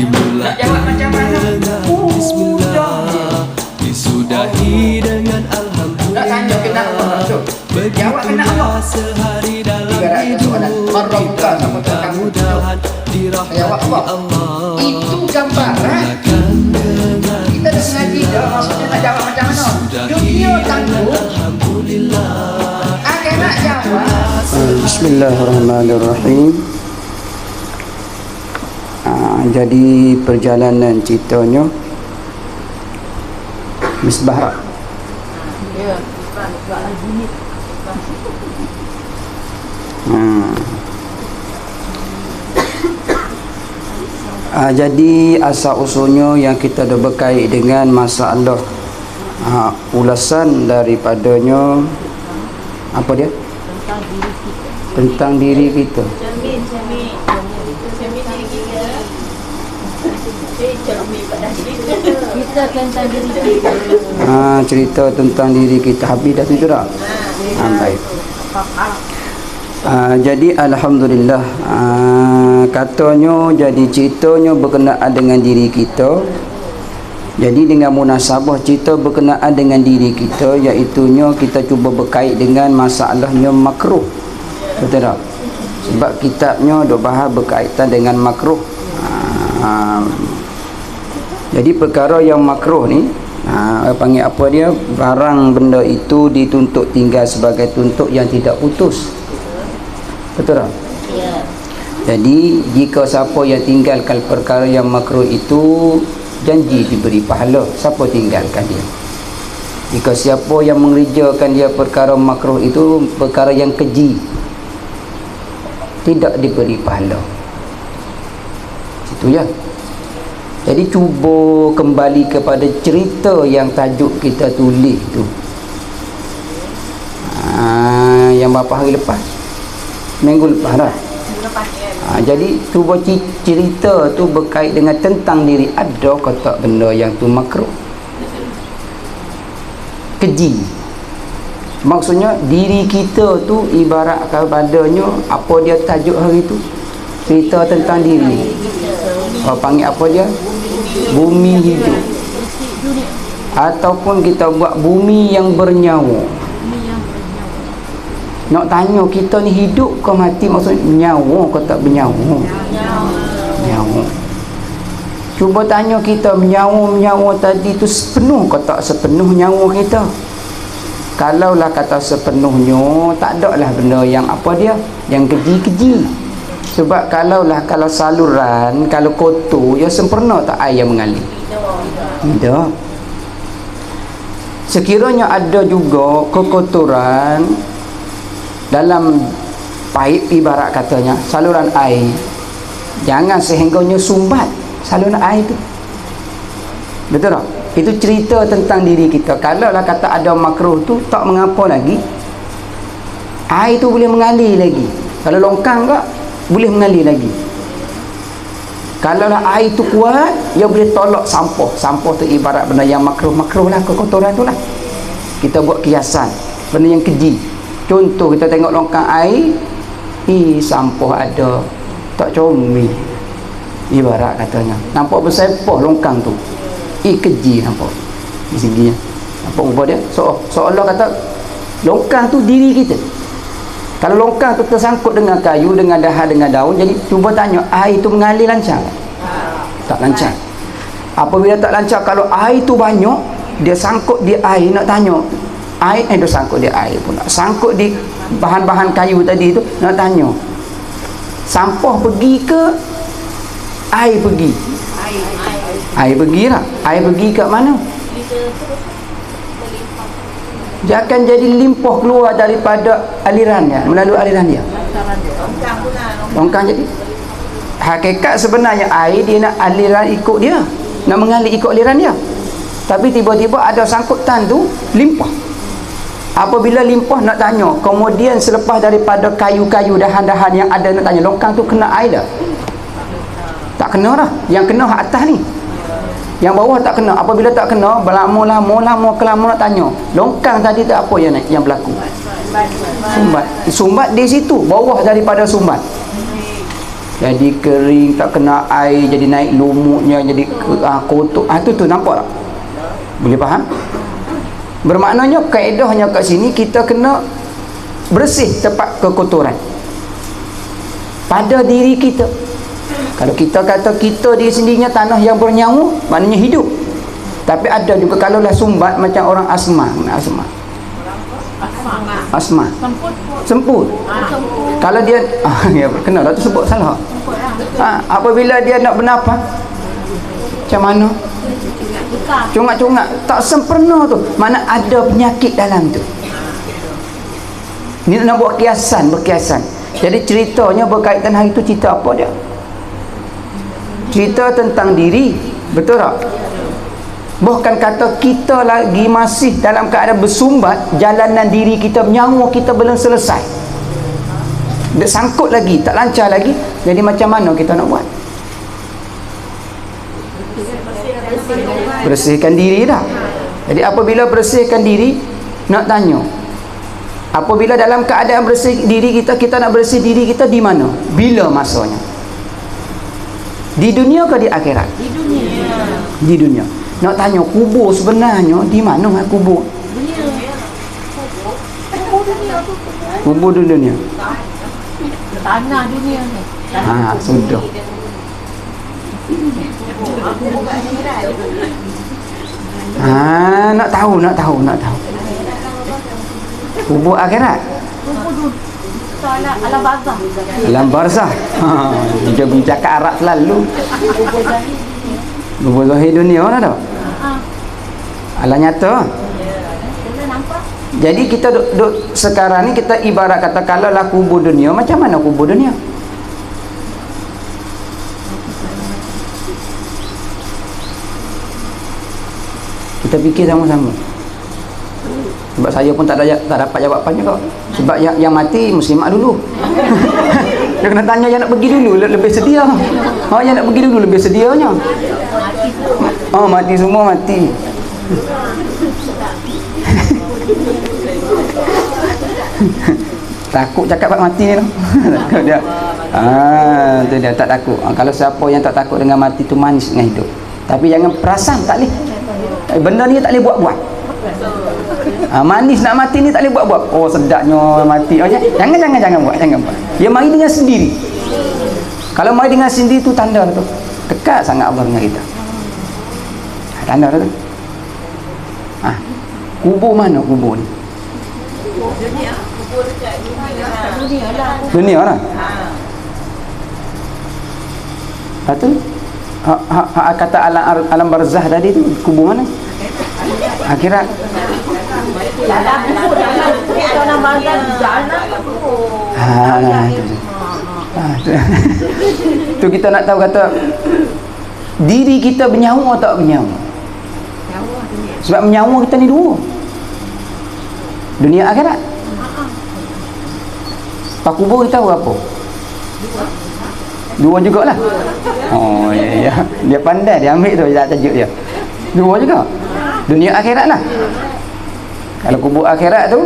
Dimulai dengan bismillah, disudahi dengan alhamdulillah. Begitulah sehari dalam hidup, mudah-mudahan dirahmati Allah. Itu gambaran kita dah ngaji dah, maksudnya nak jawab macam mana. Dunia tangguh, Alhamdulillah. akhirat jawab. Bismillahirrahmanirrahim. Jadi perjalanan ceritanya Misbah. Ya, Jadi asal usulnya yang kita dah berkait dengan masalah ulasan daripadanya apa dia? Tentang diri kita. cermin diri kita. Kita tentang diri kita. Cerita tentang diri kita. Habis dah tu tak? Baik. Jadi alhamdulillah, katanya jadi ceritanya berkenaan dengan diri kita. Jadi dengan munasabah cerita berkenaan dengan diri kita, iaitunya kita cuba berkait dengan masalahnya makruh. Betul tak? Sebab kitabnya dah bahas berkaitan dengan makruh. Jadi perkara yang makruh ni, panggil apa dia? Barang benda itu dituntut tinggal sebagai tuntut yang tidak putus. Betul tak? Ya. Jadi jika siapa yang tinggalkan perkara yang makruh itu, janji diberi pahala. Siapa tinggalkan dia? Jika siapa yang mengerjakan dia perkara makruh itu, perkara yang keji, tidak diberi pahala. Itu ya. Jadi cuba kembali kepada cerita yang tajuk kita tulis tu. Yang berapa hari lepas? Minggu lepas dah. Jadi cuba cerita tu berkait dengan tentang diri. Ada ke tak benda yang tu makruh? Keji. Maksudnya diri kita tu ibarat kepadanya apa dia tajuk hari tu? Cerita tentang diri. Panggil apa dia? Bumi hidup. Ataupun kita buat bumi yang bernyawa. Nak tanya kita ni hidup ke mati, maksudnya nyawa ke tak bernyawa? Nyawa. Cuba tanya kita, menyawa tadi tu sepenuh ke tak sepenuh nyawa kita? Kalaulah kata sepenuhnya, tak ada lah benda yang apa dia, yang keji-keji. Sebab kalau saluran, kalau kotor, ya sempurna tak air yang mengalir? Tidak. Sekiranya ada juga kekotoran dalam paip, ibarat katanya saluran air, jangan sehingganya sumbat saluran air itu. Betul tak? Itu cerita tentang diri kita. Kalau lah kata ada makruh tu, tak mengapa lagi, air tu boleh mengalir lagi. Kalau longkang tak, boleh mengalir lagi. Kalau lah air tu kuat, dia boleh tolak sampah. Sampah tu ibarat benda yang makruh lah, kekotoran tu lah. Kita buat kiasan benda yang keji. Contoh kita tengok longkang air, sampah ada, tak comel, ibarat katanya. Nampak bersepah longkang tu, keji nampak di sini. Nampak ubah dia, seolah kata longkang tu diri kita. Kalau longkang tu tersangkut dengan kayu, dengan dahan, dengan daun, jadi cuba tanya, air tu mengalir lancar? Tak lancar. Apabila tak lancar, kalau air tu banyak, dia sangkut di air, nak tanya air, dia sangkut di air pula, sangkut di bahan-bahan kayu tadi tu, nak tanya sampah pergi ke air pergi? Air pergi lah. Air pergi kat mana? Dia akan jadi limpah keluar daripada alirannya, melalui aliran dia. Longkang jadi. Hakikat sebenarnya air dia nak aliran ikut dia, nak mengalir ikut aliran dia. Tapi tiba-tiba ada sangkutan tu limpah. Apabila limpah, nak tanya, kemudian selepas daripada kayu-kayu, dahan-dahan yang ada, nak tanya longkang tu kena air dah? Tak kena dah. Yang kena atas ni, yang bawah tak kena. Apabila tak kena, lama-lama nak tanya, longkang tadi tak apa yang berlaku? Sumbat di situ, bawah daripada sumbat. jadi kering, tak kena air, jadi naik lumutnya, jadi kotor. Tu nampak tak? Boleh faham? Bermaknanya kaedahnya kat sini kita kena bersih tempat kekotoran pada diri kita. Kalau kita kata kita diri sendirinya tanah yang bernyawa, maknanya hidup. Tapi ada juga kalau lah sumbat macam orang asma. Semput. Kalau dia ya kena lah tu sebut salah. Apabila dia nak bernafas macam mana? Cungak-cungak, tak sempurna tu. Mana ada penyakit dalam tu. Ni nak buat berkiasan. Jadi ceritanya berkaitan hari tu cerita apa dia? Cerita tentang diri, betul tak? Bukan kata kita lagi masih dalam keadaan bersumbat, jalanan diri kita, nyawa kita belum selesai. Dia sangkut lagi, tak lancar lagi. Jadi macam mana kita nak buat? Bersihkan diri dah. Jadi apabila bersihkan diri, nak tanya, apabila dalam keadaan bersih diri kita, kita nak bersih diri kita di mana? Bila masanya? Di dunia ke di akhirat? Di dunia. Nak tanya, kubur sebenarnya di mana kubur? Kubur di dunia. Tanah dunia ni. Sudah. Nak tahu. Kubur akhirat. Alam barzah. Alam barzah. Dia bercakap Arab selalu. Kubur zahir dunia lah dah. Alam nyata. Jadi kita duk sekarang ni kita ibarat kata kalau lah kubur dunia, macam mana kubur dunia? Kita fikir sama-sama. Sebab saya pun tak dapat jawapannya kau. Sebab yang mati muslimat dulu. Dia kena tanya yang nak pergi dulu lebih sedia. Yang nak pergi dulu lebih sedianya. Mati semua mati. Takut cakap bab mati ni tu. Takut dia. Tu dia tak takut. Kalau siapa yang tak takut dengan mati tu manis dengan hidup. Tapi jangan perasan tak boleh. Benda ni tak boleh buat-buat. Manis nak mati ni tak boleh buat-buat. Sedapnya mati. Jangan buat. Dia mari dengan sendiri. Kalau mari dengan sendiri tu tanda tu. Dekat sangat Allah dengan kita. Tanda tu. Kubur mana kubur ni? Dunia lah. Lepas tu kata alam barzah tadi tu kubur mana? Akhirat. Tu kita nak tahu kata diri kita bernyawa tak bernyawa. Sebab bernyawa kita ni dua. Dunia akhirat. Pak kubur kita tahu apa? Dua jugalah. Ya. Dia pandai, dia ambil tu dia tajuk dia. Dua juga. Dunia akhirat lah. Kalau kubur akhirat tu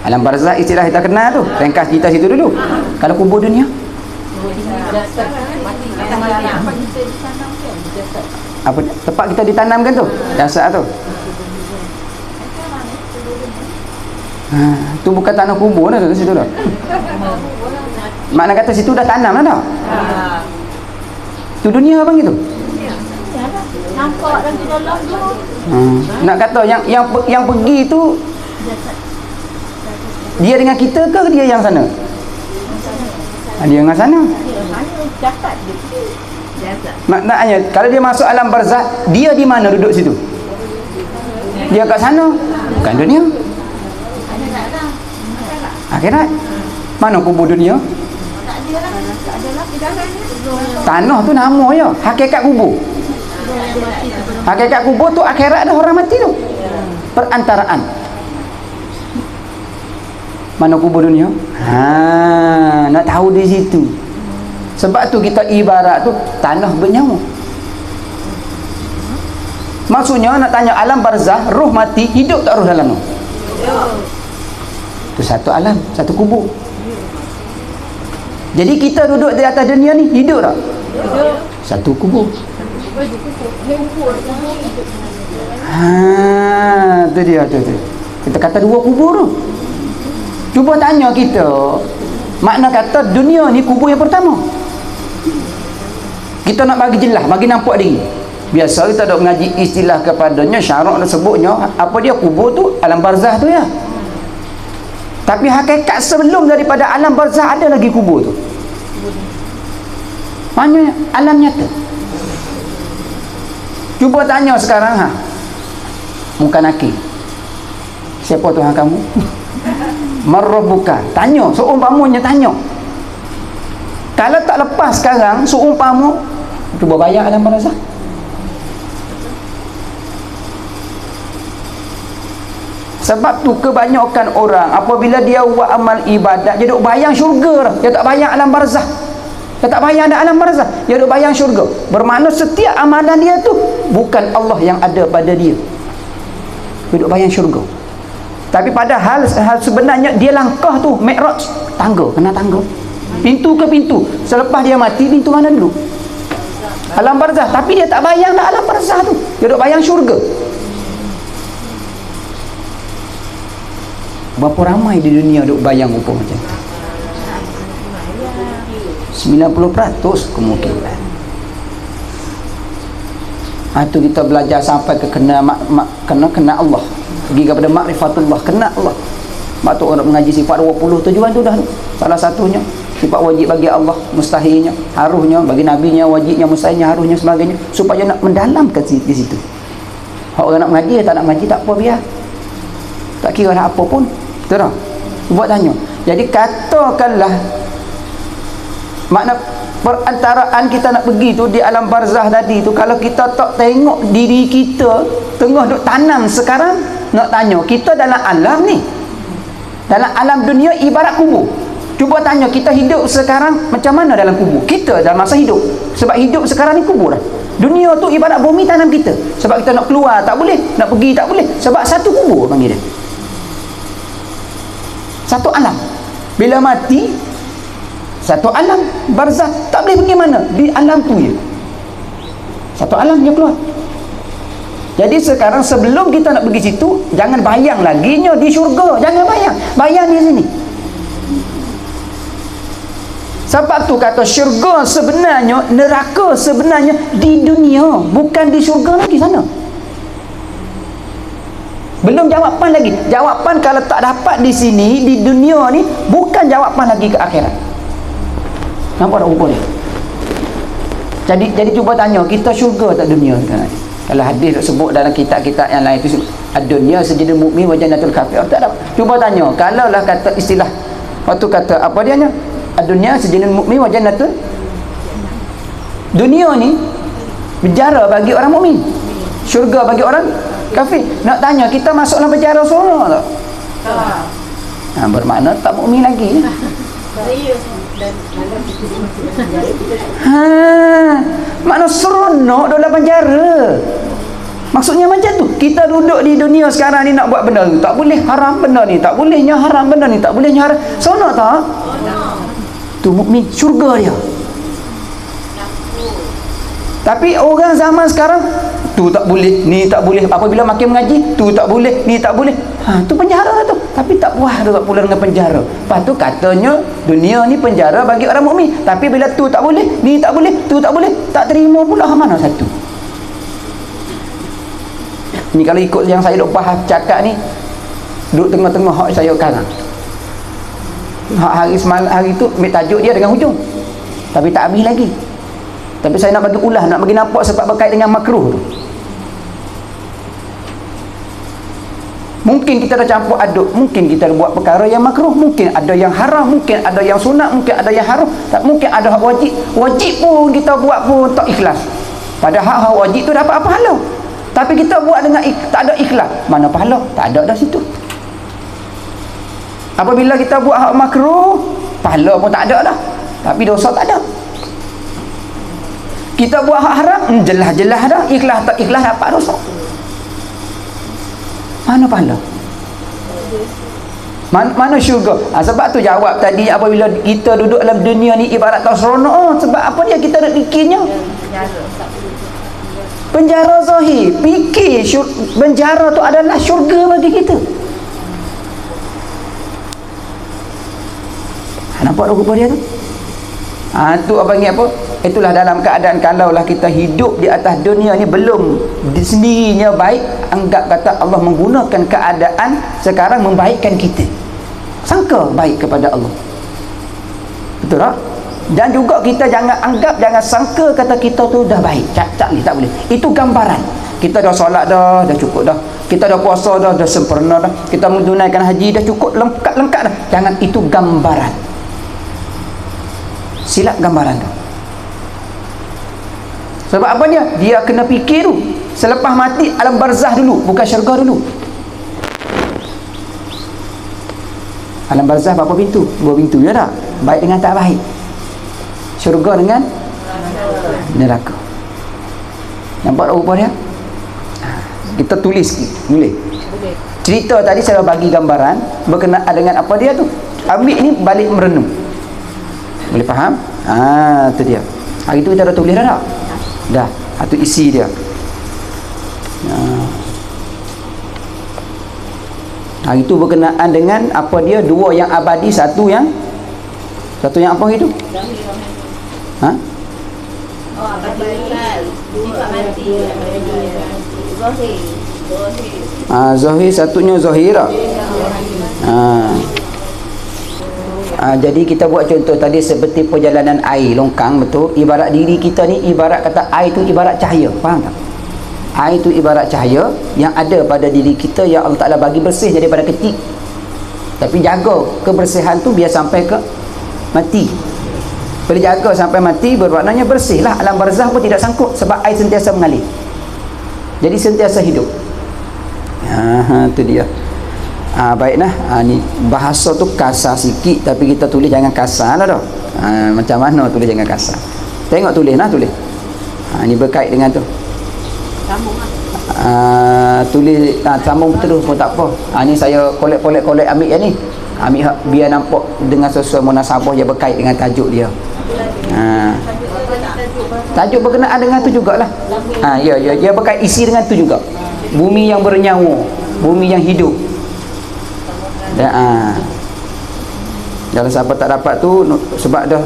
alam barzah istilah kita kenal tu. Ringkas cerita situ dulu. Kalau kubur dunia apa tempat kita ditanamkan tu? Jasad tu. Tu bukan tanah kubur dah tu situ dah. Makna kata situ dah tanam dah. Tu dunia bang gitu. Nampak dalam dalam tu. Nak kata yang pergi tu dia dengan kita ke dia yang sana? Dia dengan sana. Maknanya kalau dia masuk alam barzah, dia di mana duduk situ? Dia kat sana, bukan dunia. Akhirat. Mana kubur dunia? Tanah tu nama je, hakikat kubur. Hakikat kubur tu akhirat dah orang mati tu. Perantaraan. Mana kubur dunia? Nak tahu di situ. Sebab tu kita ibarat tu tanah bernyawa. Maksudnya nak tanya alam barzah, roh mati, hidup tak roh dalam tu? Itu satu alam, satu kubur. Jadi kita duduk di atas dunia ni hidup tak? Hidup. Satu kubur. Tu dia tu. Kita kata dua kubur tu. Cuba tanya kita, makna kata dunia ni kubur yang pertama. Kita nak bagi jelas, bagi nampak diri. Biasa kita dok mengaji istilah kepadanya, syarak dan sebutnya, apa dia kubur tu? Alam barzah tu ya. Tapi hakikat sebelum daripada alam barzah ada lagi kubur tu. Maknanya alam nyata. Cuba tanya sekarang muka nakir. Siapa Tuhan kamu? Marrabbuka. Tanya, seumpamanya tanya. Kalau tak lepas sekarang, seumpama cuba bayar alam barzah. Sebab tu kebanyakan orang apabila dia buat amal ibadat, dia duk bayang syurga dah. Dia tak bayang alam barzah. Dia tak bayang ada alam barzah. Dia duk bayang syurga. Bermakna setiap amalan dia tu bukan Allah yang ada pada dia. Dia duk bayang syurga. Tapi padahal hal sebenarnya dia langkah tu Mi'raj, tangga, kena tangga. Pintu ke pintu. Selepas dia mati, pintu mana dulu? Alam barzah. Tapi dia tak bayang dah alam barzah tu. Dia duk bayang syurga. Berapa ramai di dunia duk bayang rupa macam tu? 90% kemungkinan. Itu kita belajar sampai ke kena Allah, pergi kepada makrifatullah, kena Allah. Sebab tu orang mengaji sifat 20 tujuan tu dah. Salah satunya sifat wajib bagi Allah, mustahilnya, harusnya bagi nabinya, wajibnya, mustahilnya, harusnya, sebagainya, supaya nak mendalamkan di situ. Orang nak mengaji, tak nak mengaji tak apa, biar. Tak kira nak apa pun. Betul tak? Buat tanya. Jadi katakanlah makna perantaraan kita nak pergi tu di alam barzah tadi tu, kalau kita tak tengok diri kita tengah duk tanam sekarang, nak tanya kita dalam alam ni, dalam alam dunia ibarat kubur. Cuba tanya kita hidup sekarang macam mana dalam kubur. Kita dalam masa hidup, sebab hidup sekarang ni kubur dah. Dunia tu ibarat bumi tanam kita. Sebab kita nak keluar tak boleh, nak pergi tak boleh, sebab satu kubur panggil dia. Satu alam. Bila mati, satu alam barzah, tak boleh pergi mana, di alam tu je. Satu alam dia keluar. Jadi sekarang sebelum kita nak pergi situ, jangan bayang lagi nya di syurga. Jangan bayang, bayang di sini. Sebab tu kata syurga sebenarnya, neraka sebenarnya di dunia, bukan di syurga lagi sana. Belum jawapan lagi. Jawapan kalau tak dapat di sini, di dunia ni, bukan jawapan lagi ke akhirat. Nampak tak rupa dia? Jadi cuba tanya, kita syurga tak dunia sekarang? Kalau hadis sebut dalam kitab-kitab yang lain tu, ad-dunya sejenis mukmin wa jannatul kafir. Tak ada. Cuba tanya, kalau lah kata istilah, waktu kata apa dia nya? Ad-dunya sejenis mukmin wa jannatul. Dunia ni penjara bagi orang mukmin, syurga bagi orang kafir. Nak tanya, kita masuk dalam penjara semua tak? Tak. Bermakna tak mukmin lagi. Makna seronok dalam penjara. Maksudnya macam tu. Kita duduk di dunia sekarang ni nak buat benda tu tak boleh, haram benda ni tak bolehnya, haram benda ni tak bolehnya, haram. Seronok tak? Tu mukmin, syurga dia. Tapi orang zaman sekarang, tu tak boleh, ni tak boleh. Apabila makin mengaji, tu tak boleh, ni tak boleh. Tu penjara tu. Tapi tak puas dia tak pula dengan penjara. Lepas tu katanya dunia ni penjara bagi orang mukmin. Tapi bila tu tak boleh, ni tak boleh, tu tak boleh, tak terima pula mana satu. Ni kalau ikut yang saya duk bahas cakap ni, duduk tengah-tengah hak saya sekarang. Hari semalam, hari tu ambil tajuk dia dengan hujung. Tapi tak habis lagi. Tapi saya nak bagi ulah, nak bagi nampak sebab berkait dengan makruh tu. Mungkin kita dah campur aduk, mungkin kita dah buat perkara yang makruh, mungkin ada yang haram, mungkin ada yang sunat, mungkin ada yang haram, tak mungkin ada hak wajib. Wajib pun kita buat pun tak ikhlas. Padahal hak wajib tu dapat apa pahala. Tapi kita buat dengan tak ada ikhlas, mana pahala? Tak ada dah situ. Apabila kita buat hak makruh, pahala pun tak ada dah. Tapi dosa tak ada. Kita buat hak haram, jelas-jelas dah, ikhlas tak ikhlas dapat dosa. Mana pahala? Mana syurga? Sebab tu jawab tadi, apabila kita duduk dalam dunia ni ibarat tak seronok. Sebab apa dia kita nak fikirnya? Penjara zahir. Fikir penjara tu adalah syurga bagi kita. Nampak tak rupa dia tu? Tu apa panggil apa? Itulah dalam keadaan kalaulah kita hidup di atas dunia ni belum di sendirinya baik, anggap kata Allah menggunakan keadaan sekarang membaikkan kita. Sangka baik kepada Allah. Betul tak? Dan juga kita jangan anggap, jangan sangka kata kita tu dah baik. Tak boleh. Itu gambaran. Kita dah solat dah cukup dah. Kita dah puasa dah sempurna dah. Kita menunaikan haji dah cukup lengkap dah. Jangan, itu gambaran. Silap gambaran tu. Sebab apa dia? Dia kena fikir tu. Selepas mati alam barzah dulu, bukan syurga dulu. Alam barzah berapa pintu? 2 pintu ya tak? Baik dengan tak baik. Syurga dengan neraka. Nampak tak rupa dia? Kita tulis sikit. Boleh? Cerita tadi saya bagi gambaran berkenaan dengan apa dia tu. Ambil ni balik merenung. Boleh faham? Tu dia. Hari tu kita dah tulis dah tak? Dah. Itu isi dia. Hari tu berkenaan dengan apa dia? 2 yang abadi, satu yang apa itu? Zahir, satunya zahira. Jadi kita buat contoh tadi seperti perjalanan air longkang, betul? Ibarat diri kita ni, ibarat kata air tu ibarat cahaya. Faham tak? Air tu ibarat cahaya yang ada pada diri kita, yang Allah Ta'ala bagi bersih daripada kecil. Tapi jaga kebersihan tu biar sampai ke mati. Bila jaga sampai mati, bermaknanya bersihlah. Alam barzah pun tidak sangkut, sebab air sentiasa mengalir. Jadi sentiasa hidup. Itu dia. Baiklah. Ni bahasa tu kasar sikit, tapi kita tulis jangan kasar lah dah. Macam mana tulis jangan kasar? Tengok tulis lah, tulis. Ni berkait dengan tu. Tulis sambung terus pun tak apa. Ni saya kolek ambil yang ni. Ambil biar nampak dengan sesuai munasabah yang berkait dengan tajuk dia. Tajuk berkenaan dengan tu jugalah. Ya, dia berkait isi dengan tu juga. Bumi yang bernyawa, bumi yang hidup. Kalau siapa tak dapat tu, sebab dah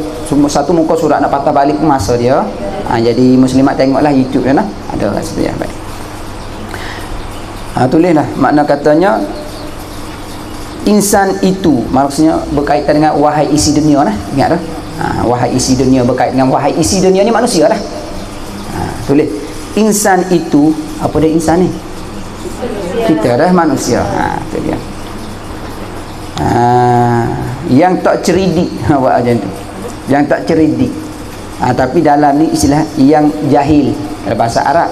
satu muka surat nak patah balik masa dia. Jadi muslimat tengoklah YouTube dia lah. Ada seperti apa. Tulislah makna katanya insan itu, maksudnya berkaitan dengan wahai isi dunia lah. Ingat dah. Wahai isi dunia, berkait dengan wahai isi dunia ni manusia lah. Tulis insan itu, apa dia insan ni? Kita dah manusia. Itu dia. Yang tak cerdik, buat macam tu. Yang tak cerdik. Tapi dalam ni istilah yang jahil dalam bahasa Arab.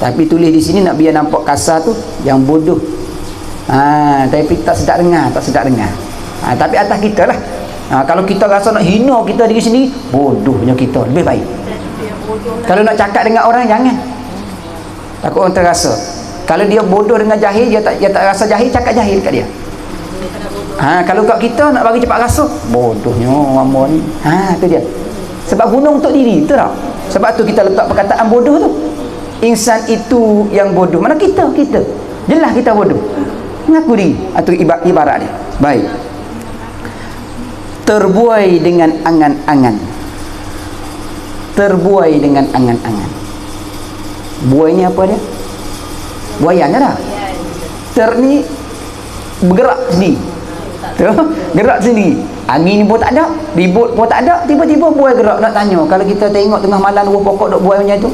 Tapi tulis di sini nak biar nampak kasar tu, yang bodoh. Tapi tak sedap dengar. Tapi atas kita lah. Kalau kita rasa nak hina kita diri sendiri, bodohnya kita, lebih baik. Kalau nak cakap dengan orang, jangan. Takut orang terasa. Kalau dia bodoh dengan jahil, dia tak rasa jahil, cakap jahil kat dia. Kalau kat kita nak bagi cepat rasa, bodohnya orang ni. Tu dia. Sebab guna untuk diri, betul tak? Sebab tu kita letak perkataan bodoh tu. Insan itu yang bodoh. Mana kita? Jelas kita bodoh. Mengaku diri. Itu ibarat dia. Baik. Terbuai dengan angan-angan. Buai ni apa dia? Buayan dah. Ni bergerak sendiri. Gerak sendiri. Angin pun tak ada, ribut pun tak ada, tiba-tiba buai gerak. Nak tanya, kalau kita tengok tengah malam 2 pokok duk buai macam tu,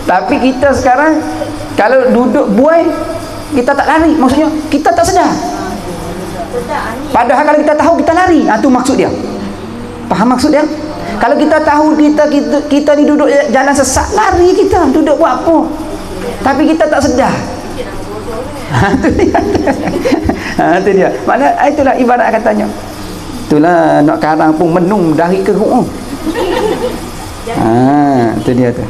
tapi kita sekarang kalau duduk buai, kita tak lari. Maksudnya kita tak sedar. Padahal kalau kita tahu, kita lari. Itu maksud dia. Faham maksud dia? Kalau kita tahu kita ni duduk jalan sesat, lari kita. Duduk buat apa? Tapi kita tak sedar. Itu dia. Maknanya itulah ibarat katanya. Itulah nak karang pun menung dari keruk. Itu dia tu.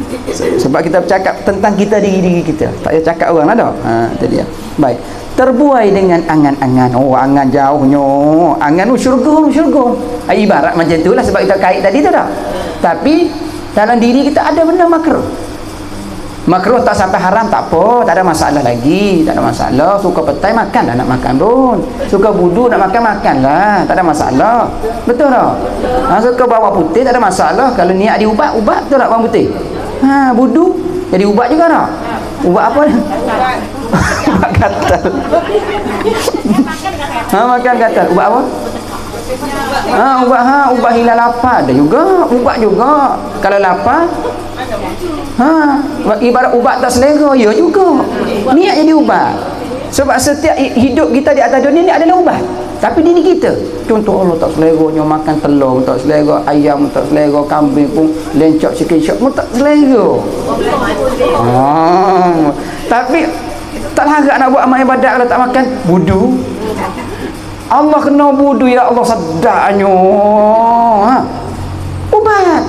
Sebab kita bercakap tentang kita, diri kita. Tak payah cakap orang lah dah. Itu dia. Baik. Terbuai dengan angan-angan. Oh, angan jauhnya. Angan tu syurga. Ibarat macam tu lah, sebab kita kait tadi tu dah. Tapi dalam diri kita ada benda makruh. Makruh tak sampai haram tak apa, tak ada masalah lagi, tak ada masalah. Suka petai makan lah, nak makan pun. Suka budu nak makan lah, tak ada masalah. Betul tak? Suka bawang putih tak ada masalah. Kalau niat diubat, ubat betul tak bawang putih? Budu jadi ubat juga tak? Ubat apa ni? Ubat gatal. Makan gatal. Ubat apa? Ubat hilang lapar ada juga, ubat juga. Kalau lapar, ibarat ubat tak selera, ya juga. Niat jadi ubat. Sebab setiap hidup kita di atas dunia ni adalah ubat. Tapi diri kita, contoh Allah tak seleranya makan telur, tak selera ayam, tak selera kambing pun lencok sikit pun tak selera. Tapi tak larat nak buat amal ibadat kalau tak makan budu. Allah kena budu, ya Allah sedaknya. Ubat.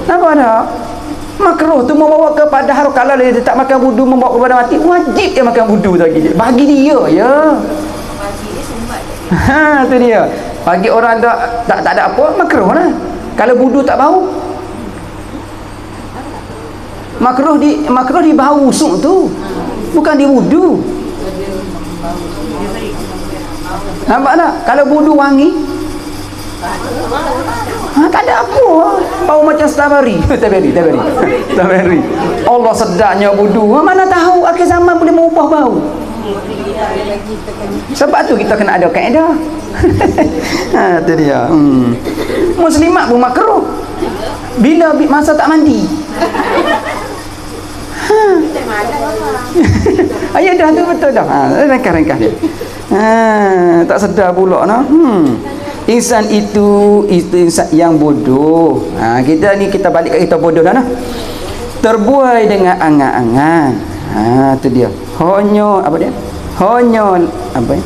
Nampak tak? Makruh tu membawa kepada haram. Kalau dia tak makan wudu membawa kepada mati, wajib dia makan wudu lagi. Bagi dia ya. Tu dia. Bagi orang tak ada apa, makruh lah. Kalau wudu tak bau, makruh di bau usuk tu. Bukan di wudu. Nampak tak? Kalau wudu wangi, tak ada apa. Bau macam strawberry. Strawberry. Allah sedaknya wudu. Mana tahu akhir zaman boleh mengubah bau. Sebab tu kita kena ada kaedah. Itu dia. Muslimat pun makruh. Bila masa tak mandi. Ayah dah tu betul dah. Rengkah dia. Tak sedar pula nah. Insan itu insan yang bodoh. Kita balik ke kita bodoh dah nah. Terbuai dengan angan-angan. Tu dia. Honyo apa dia? Honyo apa ya?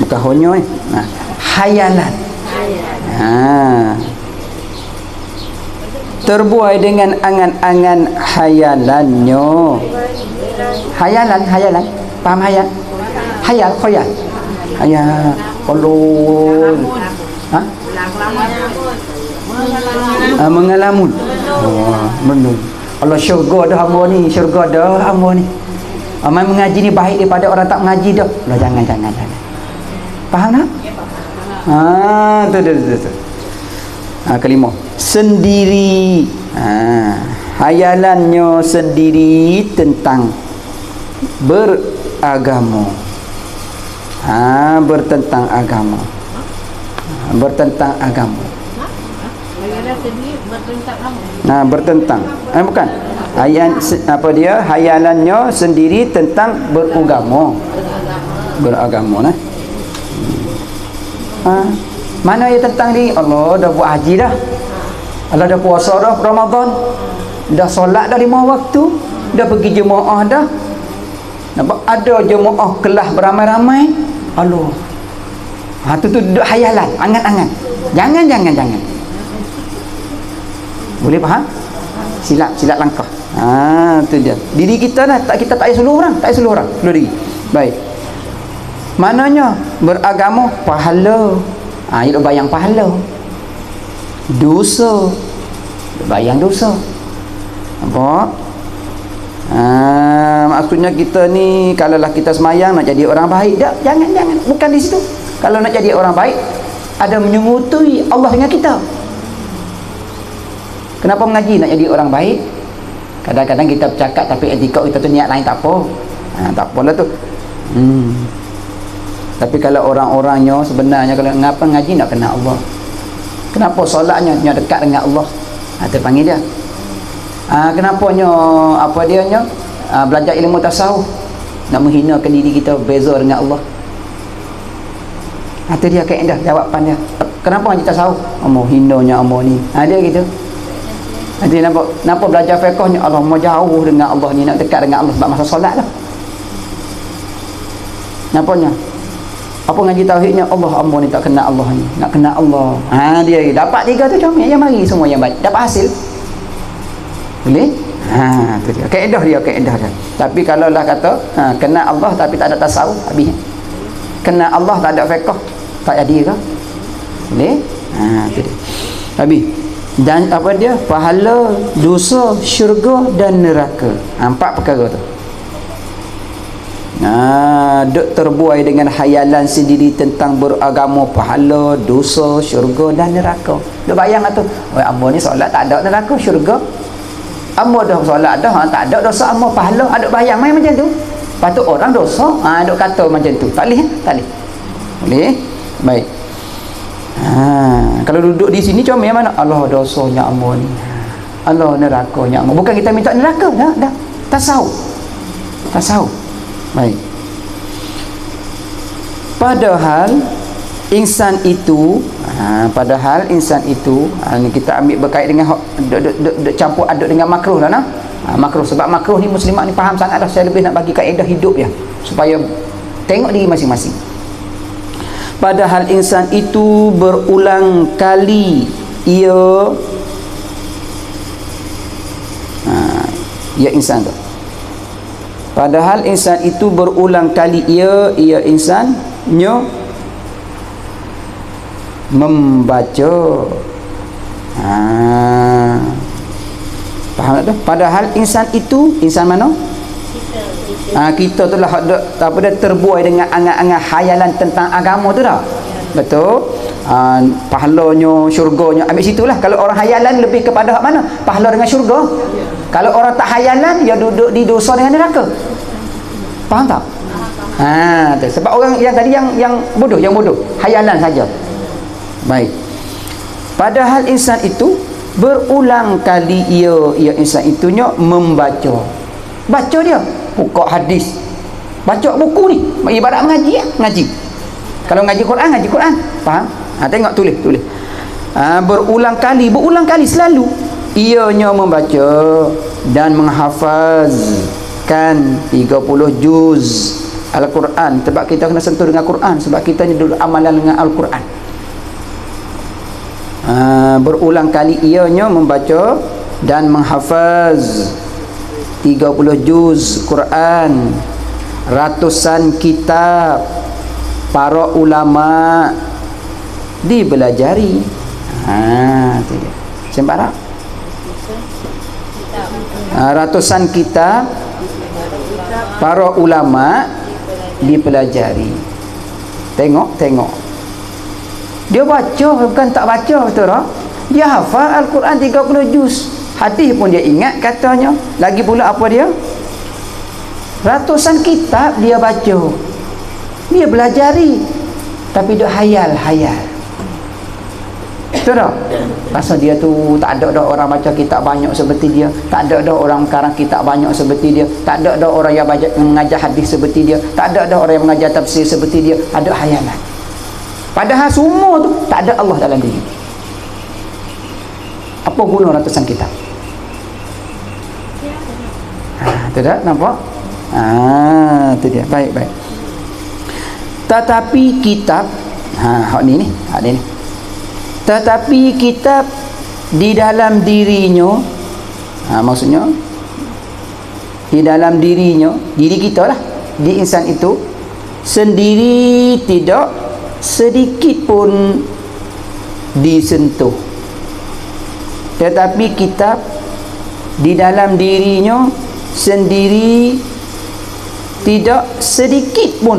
Bukan honyo hayalan. Terbuai dengan angan-angan hayalannya. Hayalan. Faham hayal? Hayal. Kolon. Mengalamun. Benar. Allah syurga dah hamba ni, Amal mengaji ni baik daripada orang tak mengaji dah. Allah jangan. Faham tak? Tu. Kelima, sendiri. Hayalannya sendiri tentang beragama. Bertentang agama. Bertentang. Bukan. Hayalannya sendiri tentang beragama. Mana yang tentang ni? Allah dah buat haji dah. Allah dah puasa dah Ramadan. Dah solat dah 5 waktu. Dah pergi jemaah dah. Nampak ada jemaah kelas beramai-ramai. Allah. Tu duduk hayalan, angan-angan. Jangan. Boleh faham? Silap langkah. Tu dia. Diri kita dah kita tak payah suruh orang, suruh diri. Baik. Mananya beragama pahala. Dia bayang pahala. Dosa. Bayang dosa. Nampak? Maksudnya kita ni kalaulah kita semayang nak jadi orang baik, jangan. Bukan di situ. Kalau nak jadi orang baik, ada menyengutui Allah dengan kita. Kenapa mengaji nak jadi orang baik? Kadang-kadang kita bercakap tapi etika kita tu niat lain tak apa. Tak apalah tu. Tapi kalau orang-orangnya sebenarnya kalau ngapa ngaji nak kenal Allah. Kenapa solatnya dekat dengan Allah? Kita panggil dia. Kenapanya belajar ilmu tasawuf nak menghinakan diri kita beza dengan Allah. Itu dia kaedah jawapan dia. Kenapa ngaji tasawuf? Mau hinanya amo ni. Dia gitu. Nanti nampak belajar fiqhnya Allah mau jauh dengan Allah ni, nak dekat dengan Allah sebab masa solat lah. Nampaknya Apa ngaji tauhidnya? Allah ni tak kenal Allah ni. Nak kenal Allah. Dia dapat 3 tu comel yang mari semua yang baik. Dapat hasil. Boleh? Tu dia. Kaedah dia. Tapi kalau lah kata kenal Allah tapi tak ada tasawuf, habis. Kenal Allah tak ada fiqh, tak jadi ke? Boleh? Tu dia. Habis. Dan apa dia? Pahala, dosa, syurga dan neraka. 4 perkara tu. Duk terbuai dengan hayalan sendiri tentang beragama, pahala, dosa, syurga dan neraka. Duk bayang tu, amba ni solat tak ada neraka, syurga. Amba dah solat dah, tak ada dosa, amba pahala. Duk bayang main macam tu. Patut orang dosa, duk kata macam tu. Tak boleh, tak boleh. Boleh? Baik. Kalau duduk di sini comel mana? Allah dosanya amba ni. Allah nerakanya amba. Bukan kita minta neraka, dah. Tasawuf. Baik. Padahal insan itu ni kita ambil berkait dengan campur aduk dengan makruh lah nah. Makruh, sebab makruh ni muslimat ni faham sangat dah. Saya lebih nak bagi kaedah hidup ya, supaya tengok diri masing-masing. Padahal insan itu berulang kali ia insan tu. Padahal insan itu berulang kali ia insannya membaca. Faham tak tu? Padahal insan itu, insan mana? Kita tu lah apa dia terbuai dengan angan-angan hayalan tentang agama tu dah. Betul? Pahalanya, syurganya, ambil situlah. Kalau orang hayalan lebih kepada mana? Pahala dengan syurga. Kalau orang tak hayalan, dia duduk di dosa dengan neraka. Faham tak? Sebab orang yang tadi yang bodoh, hayalan saja. Baik. Padahal insan itu berulang kali ia insan itunya membaca. Baca dia, buka hadis, baca buku ni, ibarat mengaji. Kalau ngaji Quran, faham? Tengok tulis. Berulang kali selalu ianya membaca dan menghafazkan 30 juz Al-Quran. Sebab kita kena sentuh dengan Quran, sebab kita ni dulu amalan dengan Al-Quran. Berulang kali ianya membaca dan menghafaz 30 juz Quran, ratusan kitab para ulama dibelajari. Tu dia. Sembarang. Ratusan kitab para ulama dipelajari. Tengok. Dia baca, bukan tak baca, betul tak? Dia hafal Al-Quran 30 juz. Hadis pun dia ingat katanya. Lagi pula apa dia? Ratusan kitab dia baca. Dia belajari. Tapi dia hayal. Betul tak? Pasal dia tu tak ada dah orang baca kitab banyak seperti dia. Tak ada dah orang karang kitab banyak seperti dia. Tak ada dah orang yang mengajar hadis seperti dia. Tak ada dah orang yang mengajar tafsir seperti dia. Ada hayalan. Padahal semua tu tak ada Allah dalam diri. Apa guna ratusan kitab? Tu dah nampak? Tu dia. Baik. Tetapi kitab hak ni. Tetapi kitab di dalam dirinya, maksudnya di dalam dirinya, diri kita lah, di insan itu sendiri tidak sedikit pun disentuh. Tetapi kitab di dalam dirinya sendiri tidak sedikit pun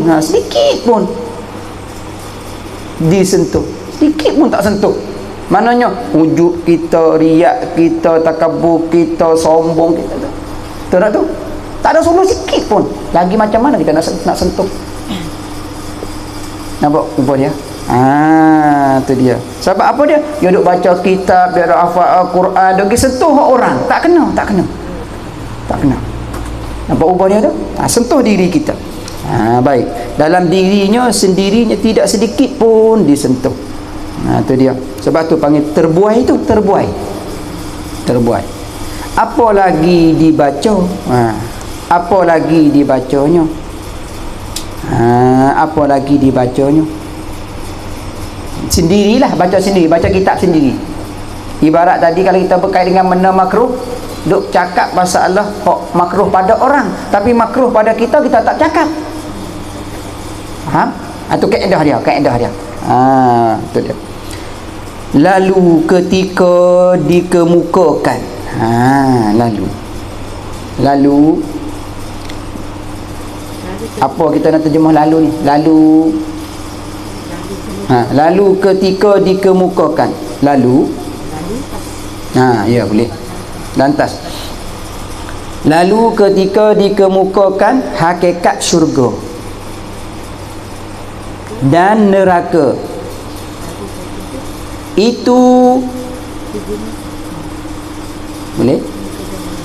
disentuh. Sedikit pun tak sentuh. Maknanya wujud kita, riak kita, takabur kita, sombong kita tu. Betul tak tu? Tak ada sombong sikit pun. Lagi macam mana kita nak sentuh? Nampak rupa dia? Tu dia. Sebab apa dia? Dia duk baca kitab, dia duk hafal Al-Quran, dia pergi sentuh orang. Tak kena. Nampak rupa dia tu? Sentuh diri kita. Baik. Dalam dirinya sendirinya tidak sedikit pun disentuh. Tu dia. Sebab tu panggil terbuai tu, terbuai. Apa lagi dibaca? Apa lagi dibacanya? Apa lagi dibacanya? Sendirilah, baca sendiri, baca kitab sendiri. Ibarat tadi kalau kita berkait dengan benda makruh, duk cakap pasal Allah kok makruh pada orang, tapi makruh pada kita tak cakap. Faham? Itu kaedah dia. Itu dia. Lalu ketika dikemukakan, lalu apa kita nak terjemah lalu ni? Lalu ketika dikemukakan, ya boleh. Lantas, lalu ketika dikemukakan hakikat syurga dan neraka, itu boleh?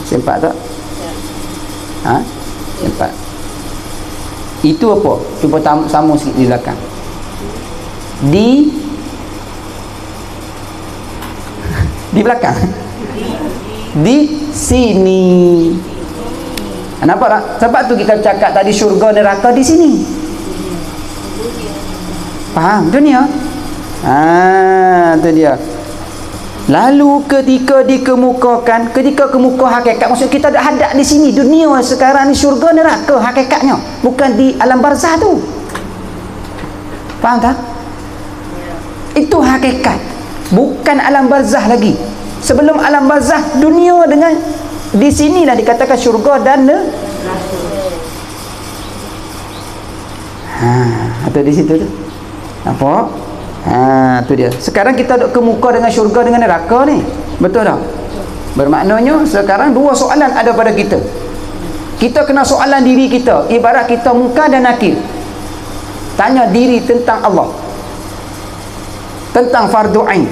Sempat tak? Sempat. Itu apa? Cuba sambung sikit di belakang. Di belakang. Di sini. Nampak tak? Sebab tu kita cakap tadi syurga neraka di sini. Faham dunia? Tu dia. Lalu ketika dikemukakan, ketika kemuka hakikat, maksud kita ada hadap di sini dunia sekarang ni, syurga neraka hakikatnya, bukan di alam barzah tu. Faham tak? Itu hakikat, bukan alam barzah lagi. Sebelum alam barzah, dunia dengan di sinilah dikatakan syurga dan atau di situ tu. Nampak? Tu dia. Sekarang kita duk kemuka dengan syurga dengan neraka ni. Betul tak? Bermaknanya sekarang dua soalan ada pada kita. Kita kena soalan diri kita. Ibarat kita muka dan nakir. Tanya diri tentang Allah, tentang fardu ain,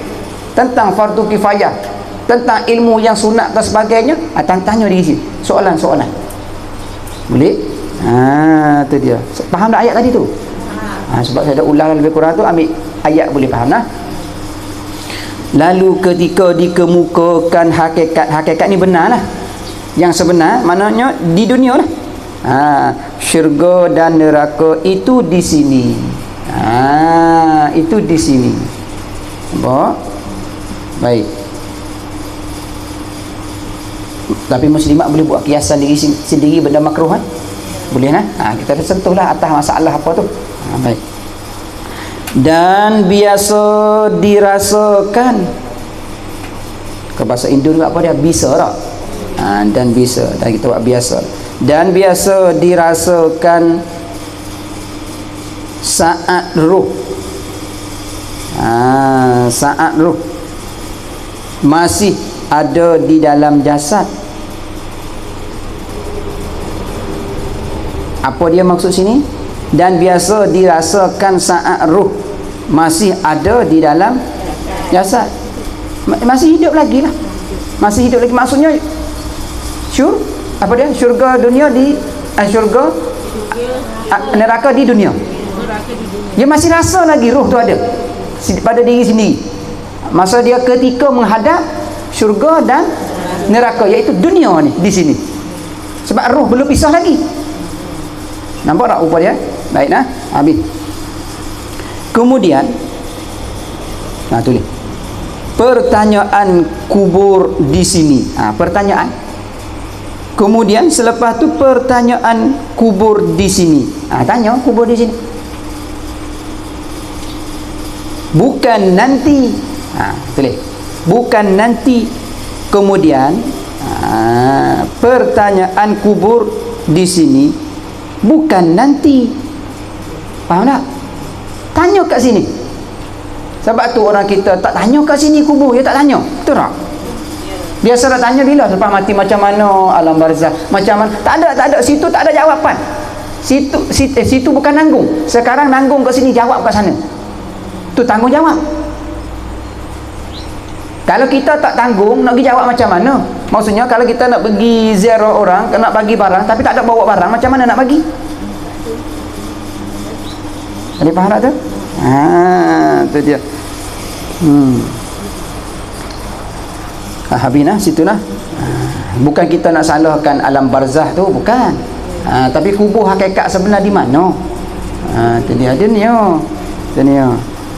tentang fardu kifayah, tentang ilmu yang sunat dan sebagainya. Tanya diri sini. Soalan-soalan. Boleh? Tu dia. Faham tak ayat tadi tu? Sebab saya dah ulang lebih kurang tu, ambil ayat boleh faham lah. Lalu ketika dikemukakan hakikat ni benar lah, yang sebenar maknanya di dunia lah. Syurga dan neraka itu di sini. Itu di sini. Baik. Tapi muslimat boleh buat kiasan diri sendiri benda makruh kan? Boleh kan? Kita dah sentuhlah atas masalah apa tu. Baik. Dan biasa dirasakan, ke bahasa Indon apa dia? Bisa tak? Dan bisa. Dan kita buat biasa. Dan biasa dirasakan saat ruh. Saat ruh masih ada di dalam jasad. Apa dia maksud sini? Dan biasa dirasakan saat ruh masih ada di dalam jasad. Masih hidup lagi lah. Masih hidup lagi. Maksudnya apa dia? Syurga dunia di syurga, neraka di dunia. Dia masih rasa lagi ruh tu ada pada diri sendiri. Masa dia ketika menghadap syurga dan neraka, iaitu dunia ni di sini. Sebab ruh belum pisah lagi. Nampak tak rupa dia? Baik nah, habis. Kemudian tulis pertanyaan kubur di sini. Pertanyaan. Kemudian selepas tu pertanyaan kubur di sini. Tanya kubur di sini. Bukan nanti. Tulis. Bukan nanti. Kemudian pertanyaan kubur di sini bukan nanti. Faham tak? Tanya kat sini. Sebab tu orang kita tak tanya kat sini kubur, dia tak tanya. Betul tak? Biasa dah tanya bila selepas mati macam mana alam barzah, macam mana. Tak ada, situ tak ada jawapan. Situ bukan nanggung. Sekarang nanggung kat sini, jawab kat sana. Tu tanggungjawab. Kalau kita tak tanggung, nak pergi jawab macam mana? Maksudnya kalau kita nak pergi ziarah orang, nak bagi barang tapi tak ada bawa barang, macam mana nak bagi? Ada faham tak tu? Tu dia. Habis lah situ lah. Bukan kita nak salahkan alam barzah tu, bukan. Tapi kubur hakikat sebenar di mana? Tu dia dunia. Dunia.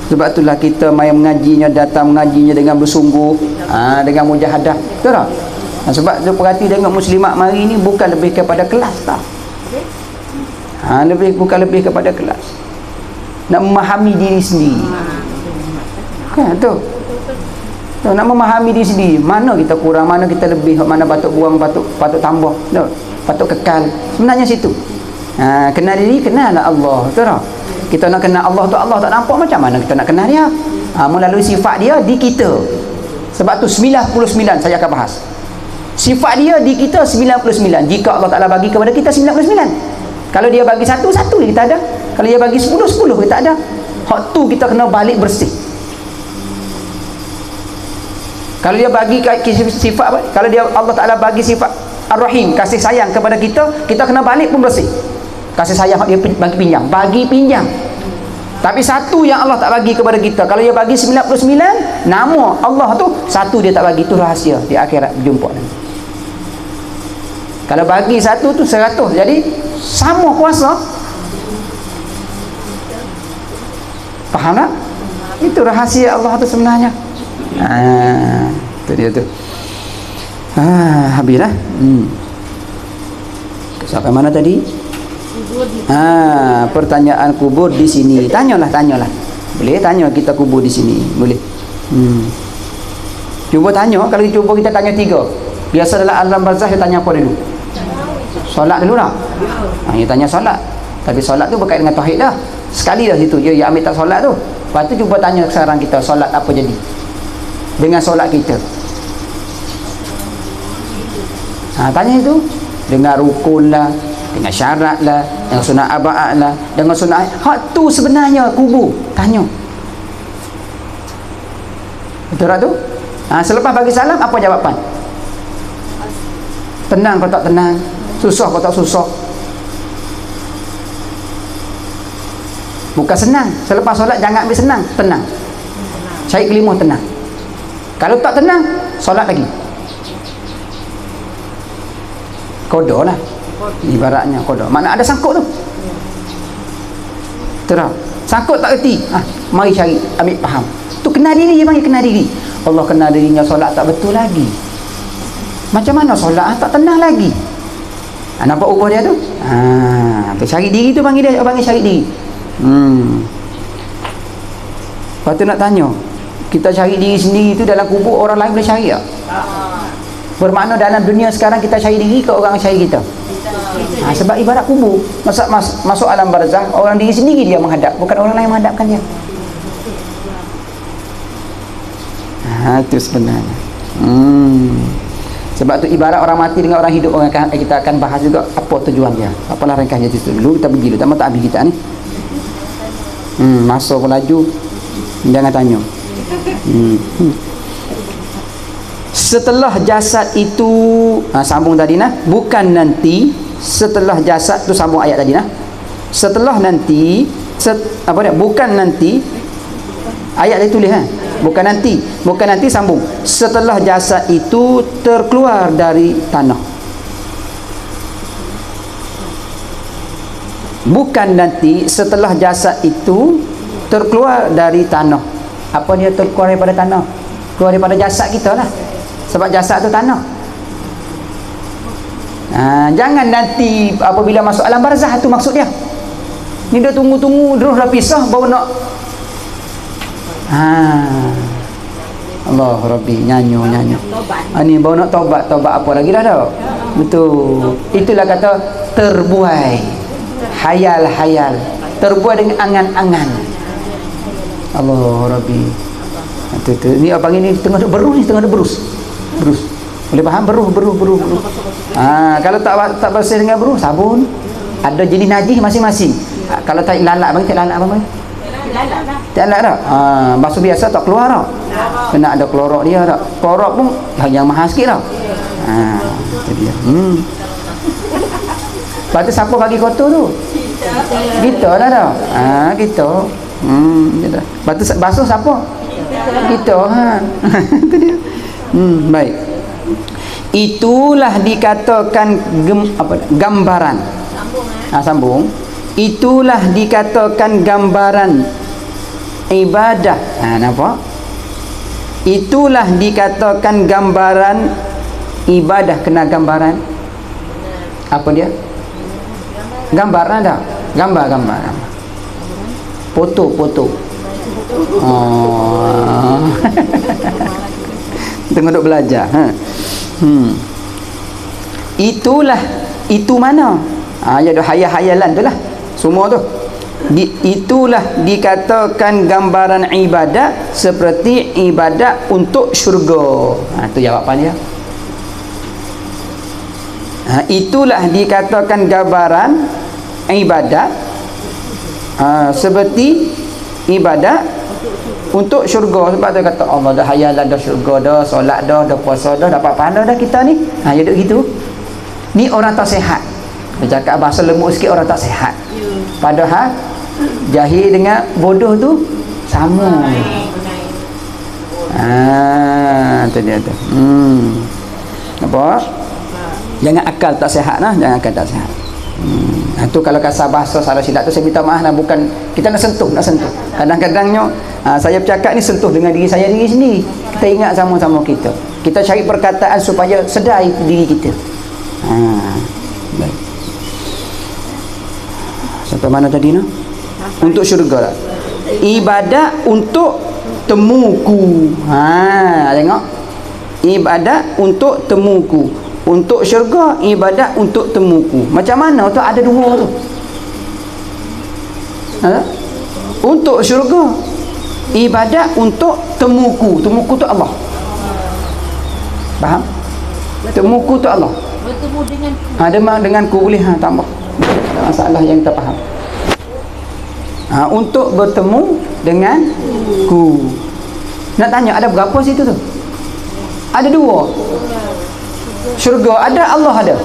Sebab itulah kita mai mengajinya, datang mengajinya dengan bersungguh, dengan mujahadah. Betul tak? Sebab tu perhati tengok muslimat mari ni bukan lebih kepada kelas tau. Bukan lebih kepada kelas. Nak memahami diri sendiri. Kan tu. Tu nak memahami diri sendiri. Mana kita kurang, mana kita lebih, mana patut buang, patut tambah. Tu. Patut kekal. Sebenarnya situ. Kenal diri, kenallah Allah. Betul tak? Kita nak kenal Allah tu, Allah tak nampak, macam mana kita nak kenal dia? Melalui sifat dia di kita. Sebab tu 99 saya akan bahas. Sifat dia di kita 99. Jika Allah Ta'ala bagi kepada kita 99. Kalau dia bagi satu kita ada. Kalau dia bagi 10 kita ada. Hak tu kita kena balik bersih. Kalau dia bagi sifat, kalau dia Allah Ta'ala bagi sifat Ar-Rahim, kasih sayang kepada kita, kita kena balik pun bersih. Kasih sayang dia bagi pinjam. Tapi satu yang Allah tak bagi kepada kita, kalau dia bagi 99, nama Allah tu satu dia tak bagi, tu rahsia di akhirat berjumpa nanti. Kalau bagi satu tu 100, jadi sama kuasa. Faham tak? Itu rahsia Allah tu sebenarnya. Itu dia tu. Habis dah. Sampai mana tadi? Pertanyaan kubur di sini. Tanyalah. Boleh tanya kita kubur di sini. Boleh. Cuba tanya. Kalau kita tanya 3. Biasa dalam alam barzakh dia tanya apa dulu? Solat dulu tak? Dia tanya solat. Tapi solat tu berkait dengan tauhid dah. Sekali dah situ dia ambil tak solat tu. Lepas tu cuba tanya sekarang kita solat apa jadi? Dengan solat kita. Tanya itu. Dengan rukun lah, dengan syarat lah, dengan sunat aba'at lah, dengan sunat hak tu sebenarnya kubur. Tanya. Betul tak tu? Selepas bagi salam apa jawapan? Tenang atau tak tenang? Susah atau tak susah? Bukan senang. Selepas solat jangan ambil senang, tenang. Cari kelima tenang. Kalau tak tenang, solat lagi. Qada lah. Ibaratnya qada. Mana ada sangkut tu. Terang. Sangkut tak erti. Mari cari, ambil faham. Tu kenal diri, dia panggil kenal diri. Allah kenal dirinya solat tak betul lagi. Macam mana solat tak tenang lagi? Nampak ubah dia tu? Tu cari diri tu panggil dia, panggil cari diri. Lepas tu nak tanya, kita cari diri sendiri tu dalam kubur, orang lain boleh cari tak? Bermakna dalam dunia sekarang kita cari diri ke orang cari kita? Sebab ibarat kubur, masuk alam barzakh, orang diri sendiri dia menghadap, bukan orang lain menghadapkan dia. Itu sebenarnya. Sebab tu ibarat orang mati dengan orang hidup, kita akan bahas juga apa tujuan dia. Apalah ringkasnya itu dulu, kita pergi dulu, tak habis kita ni. Masuk laju, jangan tanya. Setelah jasad itu, sambung tadi nah, bukan nanti. Setelah jasad tu sambung ayat tadi nah. Setelah nanti, bukan nanti. Ayat dia tulis bukan nanti sambung. Setelah jasad itu terkeluar dari tanah. Bukan nanti setelah jasad itu terkeluar dari tanah. Apa dia terkeluar daripada tanah? Keluar daripada jasad kita lah. Sebab jasad tu tanah. Jangan nanti apabila masuk alam barzakh, tu maksud dia. Ni dia tunggu-tunggu terus dah pisah baru nak Allah Rabbi, nyanyo. Ni baru nak taubat apa lagi dah tak? Betul. Itulah kata terbuai. Hayal. Terbuai dengan angan-angan. Allah Rabbi. Itu. Ni abang ini tengah duk berus. Boleh faham? Beruh. Kalau tak bersih dengan beruh, sabun. Ada jenis najis masing-masing. Kalau tak lalat bang, tak lalat abang. Tak lalat dah. Basuh biasa tak keluar dah. Kena ada klorok dia dah. Klorok pun yang mahal sikit dah. Itu dia. Lepas tu siapa bagi kotor tu? Kita lah dah. Kita. Lepas tu basuh siapa? Kita. Itu dia. Baik. Itulah dikatakan gambaran. Sambung. itulah dikatakan gambaran ibadah. Nampak? Itulah dikatakan gambaran ibadah. Kena gambaran apa dia? Gambar ada? Gambar. Foto. Oh. Tengok duk belajar. Itulah, itu mana? Ada hayal-hayalan tu lah. Semua tu. Itulah dikatakan gambaran ibadat seperti ibadat untuk syurga. Itu jawapan dia. Itulah dikatakan gambaran ibadat seperti ibadat untuk syurga. Sebab dia kata Allah dah hayalan dah syurga dah, solat dah puasa dah, dapat pahala dah kita ni. Ya duk gitu. Ni orang tak sihat. Dia cakap bahasa lembut sikit, orang tak sihat. Padahal jahil dengan bodoh tu sama. Tu dia tu. Nampak? Jangan akal tak sihat lah, jangan akal tak sihat. Itu kalau kasar bahasa salah silap tu saya minta maaf lah, bukan kita nak sentuh. Kadang-kadangnya saya bercakap ni sentuh dengan diri saya sendiri. Kita ingat sama-sama kita cari perkataan supaya sedar diri kita. Baik. Sampai mana tadi no? Untuk syurga lah. Ibadat untuk temuku. Tengok. Ibadat untuk temuku. Untuk syurga, ibadat untuk temuku. Macam mana tu? Ada dua tu. Untuk syurga, ibadat untuk temuku. Temuku tu Allah. Faham? Temuku tu Allah. Bertemu denganku. Denganku boleh tambah. Tak masalah yang kita faham. Untuk bertemu denganku. Nak tanya ada berapa situ tu? Ada dua. Syurga ada, Allah ada.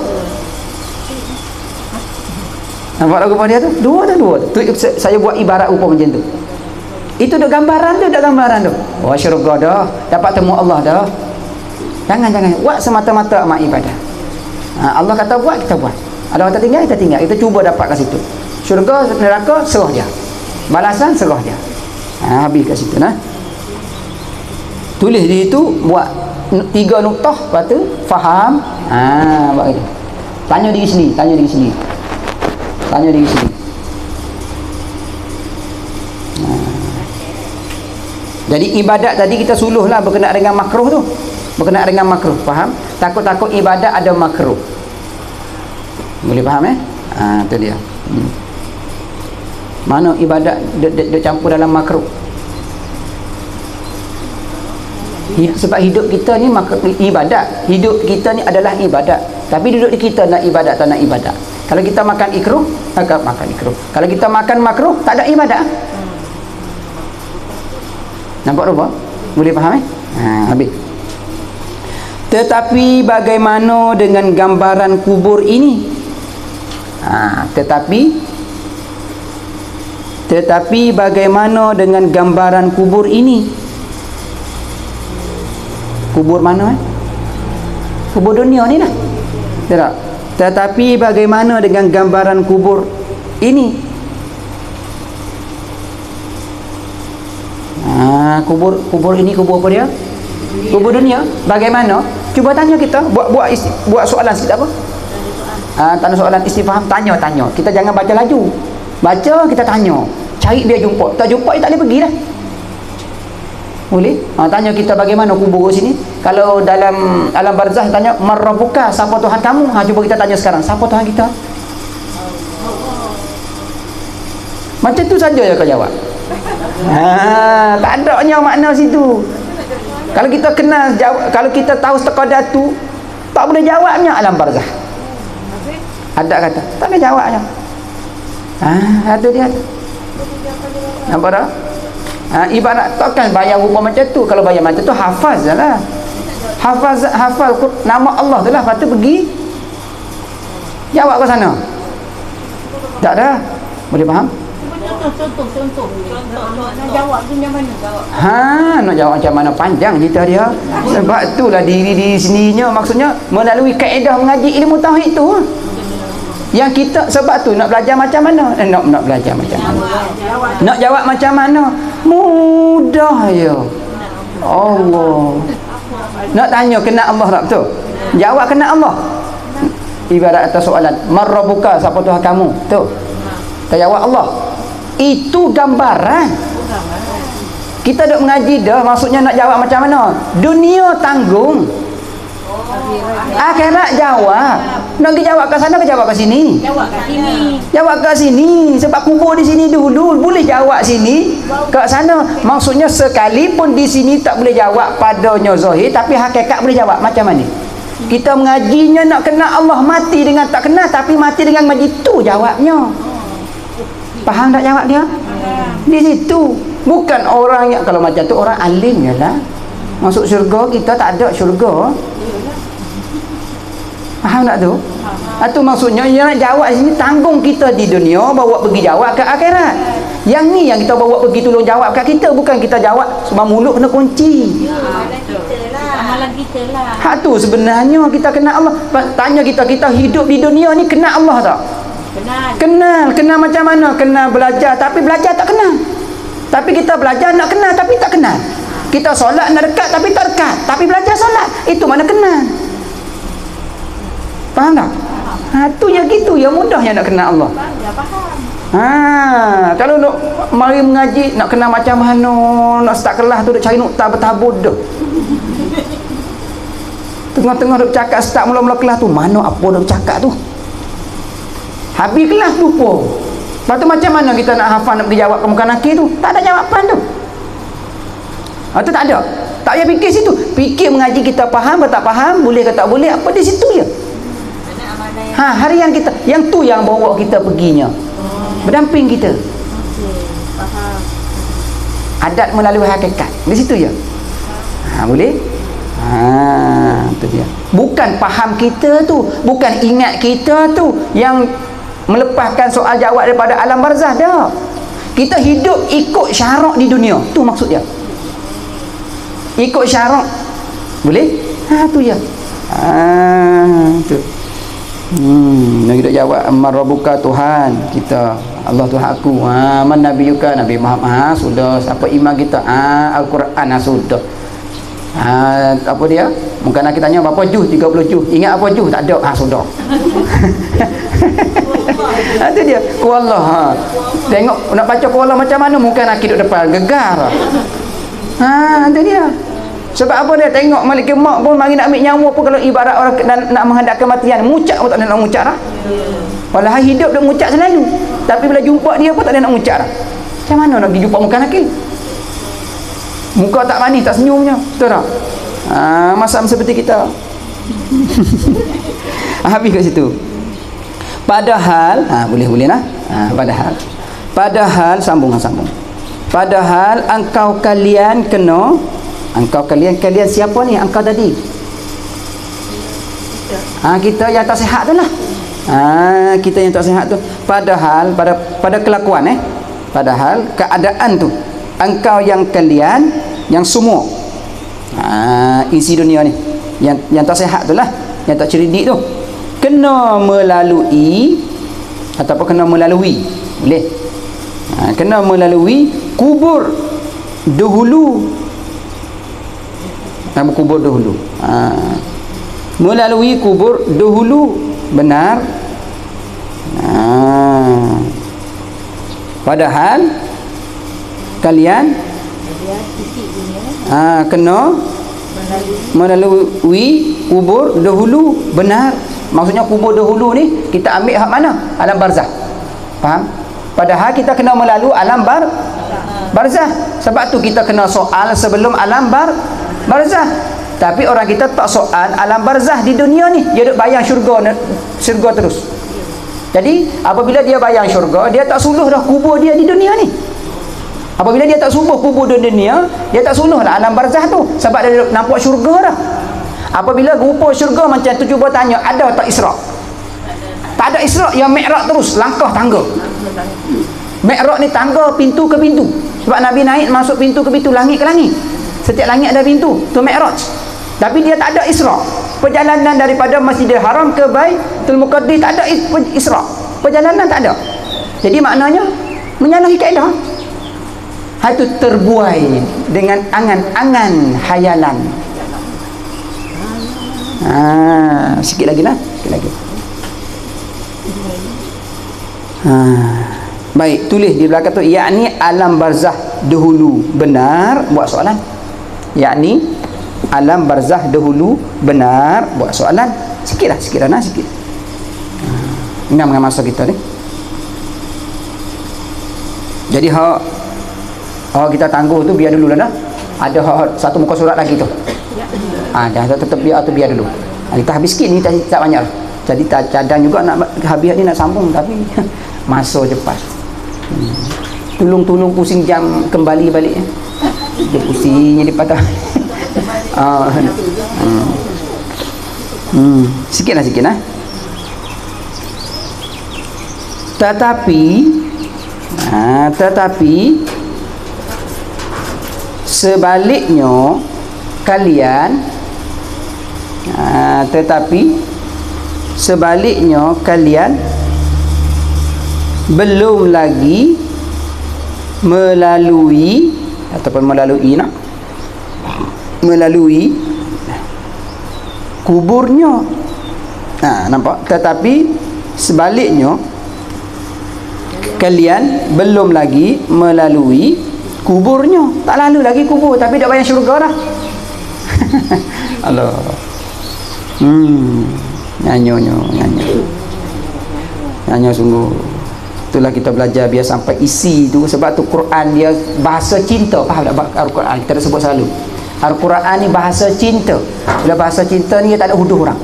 Nampak lagu pada dia tu? Dua tu. Saya buat ibarat rupa macam tu. Itu dah gambaran tu, Oh, syurga dah, dapat temu Allah dah. Jangan buat semata-mata amal ibadah. Allah kata buat, kita buat. Allah kata tinggal, kita tinggal. Kita cuba dapat kat situ. Syurga, neraka, serah dia. Balasan, serah dia. Habis kat situ nah. Tulis di situ, buat 3 nuktah, lepas tu faham. Buat gitu. Tanya diri sendiri. Jadi ibadat tadi kita suluhlah berkenaan dengan makruh tu. Faham? Takut-takut ibadat ada makruh. Boleh faham tu dia. Mana ibadat dia campur dalam makruh? Sebab hidup kita ni ibadat. Hidup kita ni adalah ibadat. Tapi duduk di kita nak ibadat tak nak ibadat. Kalau kita makan ikruh, makan ikruh. Kalau kita makan makruh, tak ada ibadat. Nampak rupa? Boleh faham habis. Tetapi bagaimana dengan gambaran kubur ini? Tetapi bagaimana dengan gambaran kubur ini? Kubur mana? Kubur dunia ni lah. Tak? Tetapi bagaimana dengan gambaran kubur ini? Kubur ini kubur apa dia? Kubur dunia. Bagaimana? Cuba tanya kita. Buat soalan sikit apa? Tanya soalan istifham. Tanya. Kita jangan baca laju. Baca, kita tanya. Cari biar jumpa. Tak jumpa, dia tak boleh pergi lah. Boleh? Tanya kita bagaimana kubur sini. Kalau dalam alam barzah tanya marrabuka, siapa Tuhan kamu? Cuba kita tanya sekarang, siapa Tuhan kita? Macam tu saja ya kau jawab. Tak adanya makna situ. Kalau kita kenal, kalau kita tahu sekadar tu, tak boleh jawabnya alam barzah. Ada kata, tak boleh jawabnya. Itu dia. Nampak tak? Ibarat takkan bayar rupa macam tu. Kalau bayar macam tu hafaz je lah. Hafaz nama Allah tu lah. Lepas tu pergi jawab ke sana. Tak ada. Boleh faham? Contoh. Nak jawab tu macam mana? Nak jawab macam mana, panjang cerita dia. Sebab itulah diri sendirinya, maksudnya melalui kaedah mengaji ilmu tauhid tu. Yang kita sebab tu nak belajar macam mana? Nak belajar macam mana? Nak jawab macam mana? Mudah ya. Allah. Nak tanya kena Allah tak betul? Jawab kena Allah. Ibarat atas soalan, "Man rabbuka?" Siapa Tuhan kamu? Tu. Kita jawab Allah. Itu gambaran. Kita duk mengaji dah, maksudnya nak jawab macam mana? Dunia tanggung. Akhirat jawab. Nak pergi jawab ke sana ke jawab ke sini? Jawab kat sini. Jawab ke sini. Sebab kubur di sini dulu. Boleh jawab sini ke sana. Maksudnya sekalipun di sini tak boleh jawab padanya zahir, tapi hakikat boleh jawab. Macam mana? Kita mengajinya nak kenal Allah, mati dengan tak kenal, tapi mati dengan mengaji tu jawabnya. Faham tak jawab dia? Di situ. Bukan orang yang kalau macam tu orang alim je lah. Masuk syurga, kita tak ada syurga. Faham tak tu? Itu maksudnya yang nak jawab sini tanggung kita di dunia, bawa pergi jawab ke akhirat. Yang ni yang kita bawa pergi tolong jawab kat kita, bukan kita jawab sebab mulut kena kunci. Amalan kita lah. Hak tu sebenarnya kita kenal Allah. Tanya kita hidup di dunia ni kenal Allah tak? Kenal macam mana? Kenal belajar, tapi belajar tak kenal. Tapi kita belajar nak kenal, tapi tak kenal. Kita solat nak dekat, tapi tak dekat. Tapi belajar solat, itu mana kenal. Faham tak? Tu yang gitu, yang mudah yang nak kenal Allah. Kalau nak mari mengaji, nak kenal macam mana, nak start kelas tu, nak cari nukta bertabur dah. Tengah-tengah duk cakap, start mula-mula kelas tu, mana apa duk cakap tu? Habis kelas lupa. Lepas tu macam mana kita nak hafal, nak pergi jawab ke muka nakir tu? Tak ada jawapan tu. Tu tak ada. Tak payah fikir situ. Fikir mengaji kita faham ke tak faham, boleh ke tak boleh, apa di situ je. Harian kita, yang tu yang bawa kita perginya. Berdamping kita. Adat melalui hakikat. Di situ je. Boleh? Itu dia. Bukan faham kita tu, bukan ingat kita tu yang melepaskan soal jawab daripada alam barzah dah. Kita hidup ikut syarak di dunia. Tu maksud dia. Ikut syarak. Boleh? Tu je. Tu. Nak kita jawab man rabbuka, Tuhan kita, Allah Tuhan aku. Man nabiyuka, Nabi Muhammad. Sudah. Apa iman kita? Al-Quran. Sudah. Apa dia? Mungkin nak kita tanya berapa juz? 30 juz. Ingat apa juz? Tak ada. Sudah. Itu dia. Kuallah. Tengok nak baca kuallah macam mana? Mungkin nak duduk depan gegar. Itu dia. Sebab apa dia? Tengok Malik Mak pun mari nak ambil nyawa pun, kalau ibarat orang nak menghadap kematian, mucak pun tak ada nak mucak dah. Walau hidup dia mucak selalu. Tapi bila jumpa dia pun tak ada nak mucak dah. Macam mana nak pergi jumpa muka nakil? Muka tak manis, tak senyumnya. Betul tak? Masalah seperti kita. Habis kat situ. Padahal, boleh lah. Padahal sambung. Padahal kalian siapa ni? Engkau tadi. Kita yang tak sihat tu lah. Kita yang tak sihat tu. Padahal pada kelakuan padahal keadaan tu, engkau yang kalian yang semua isi dunia ni yang tak sihat tu lah, yang tak cerdik tu, kena melalui ataupun kena melalui, boleh kena melalui kubur dahulu. Kubur dahulu. Melalui kubur dahulu. Benar. Padahal kalian kena melalui kubur dahulu. Benar. Maksudnya kubur dahulu ni kita ambil hak mana? Alam barzah. Faham? Padahal kita kena melalui alam barzah. Sebab tu kita kena soal sebelum alam barzah. Tapi orang kita tak soal alam barzah di dunia ni. Dia duk bayang syurga terus. Jadi apabila dia bayang syurga, dia tak suluh dah kubur dia di dunia ni. Apabila dia tak suluh kubur di dunia, dia tak suluh lah alam barzah tu. Sebab dia nampak syurga dah. Apabila rupa syurga macam tu, cuba tanya, ada tak Isra'? Tak ada Isra', yang Mi'raj terus, langkah tangga. Mi'raj ni tangga pintu ke pintu. Sebab Nabi naik masuk pintu ke pintu, langit ke langit. Setiap langit ada pintu, tu Mi'raj. Tapi dia tak ada Isra'. perjalanan daripada Masjidil Haram ke Baitul Muqaddas tak ada Isra. Perjalanan tak ada. Jadi maknanya menyalahi kaedah. Itu terbuai dengan angan-angan hayalan. Sikit lagi lah, sikit lagi. Baik, tulis di belakang tu, yakni alam barzah dahulu benar, buat soalan. Yakni alam barzah dahulu benar, buat soalan. Sikit lah nah, sikit. Ingat dengan masa kita ni. Jadi kita tangguh tu biar dulu lah dah. Ada satu muka surat lagi tu. Dah tetap biar dulu. Kita habis sikit ni tak banyak. Jadi tak cadang juga nak habis ni nak sambung, tapi masa cepat. Tolong pusing jam kembali balik. Dia pusingnya dia patah. Sikit lah. Tetapi sebaliknya kalian belum lagi melalui kuburnya. Nampak? Tetapi sebaliknya kalian belum lagi melalui kuburnya. Tak lalu lagi kubur, tapi dah bayang syurga dah. Allah. Nyanyo sungguh. Itulah kita belajar biar sampai isi tu. Sebab tu Quran dia bahasa cinta. Faham tak? Al-Quran kita dah sebut selalu, Al-Quran ni bahasa cinta. Bila bahasa cinta ni dia tak ada huduh orang.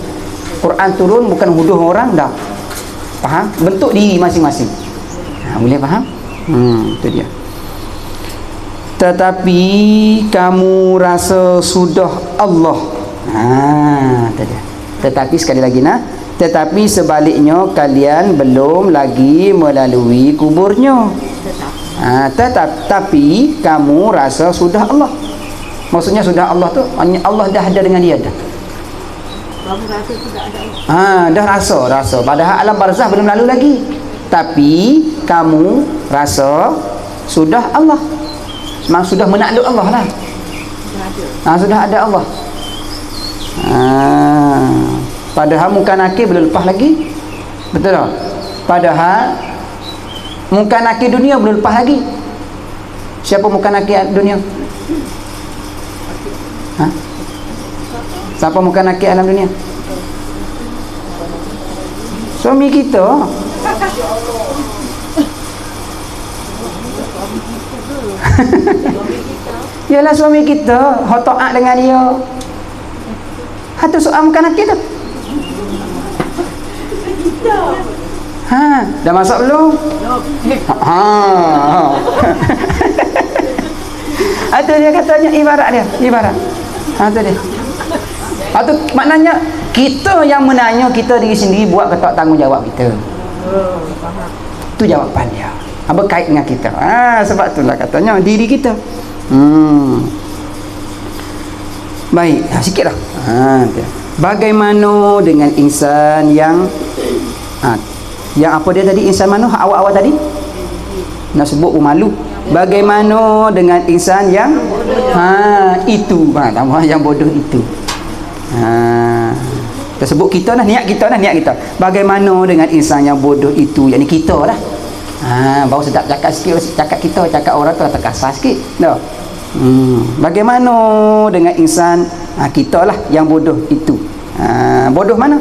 Quran turun bukan huduh orang dah. Faham? Bentuk diri masing-masing. Boleh faham? Itu dia. Tetapi kamu rasa sudah Allah. Itu dia. Tetapi sekali lagi tetapi sebaliknya kalian belum lagi melalui kuburnya. Tetapi kamu rasa sudah Allah. Maksudnya sudah Allah tu Allah dah ada dengan dia dah. Kamu rasa sudah ada Allah. Dah rasa. Padahal alam barzah belum lalu lagi. Tapi kamu rasa sudah Allah. Memang sudah menakluk Allah lah. Sudah ada Allah. Padahal muka nakir belum lepas lagi. Betul tak? Padahal muka nakir dunia belum lepas lagi. Siapa muka nakir dunia? Siapa muka nakir alam dunia? Suami kita. Yalah suami kita, taat dengan dia. Itu soal muka nakir tu. Dah masak belum? Itu dia katanya ibarat. Itu dia. Itu maknanya kita yang menanya kita diri sendiri buat ketak tanggungjawab kita. Itu jawapan dia. Berkait dengan kita. Sebab itulah katanya diri kita. Baik, sikitlah. Bagaimana dengan insan yang apa dia tadi, insan mana awal-awal tadi nak sebut pun malu. Bagaimana dengan insan yang itu tambah yang bodoh itu. Kita sebut kita lah, niat kita. Bagaimana dengan insan yang bodoh itu, yakni kita lah. Baru sedap cakap sikit, cakap kita, cakap orang tu tak kasar sikit dah. Bagaimana dengan insan kita lah yang bodoh itu. Bodoh mana?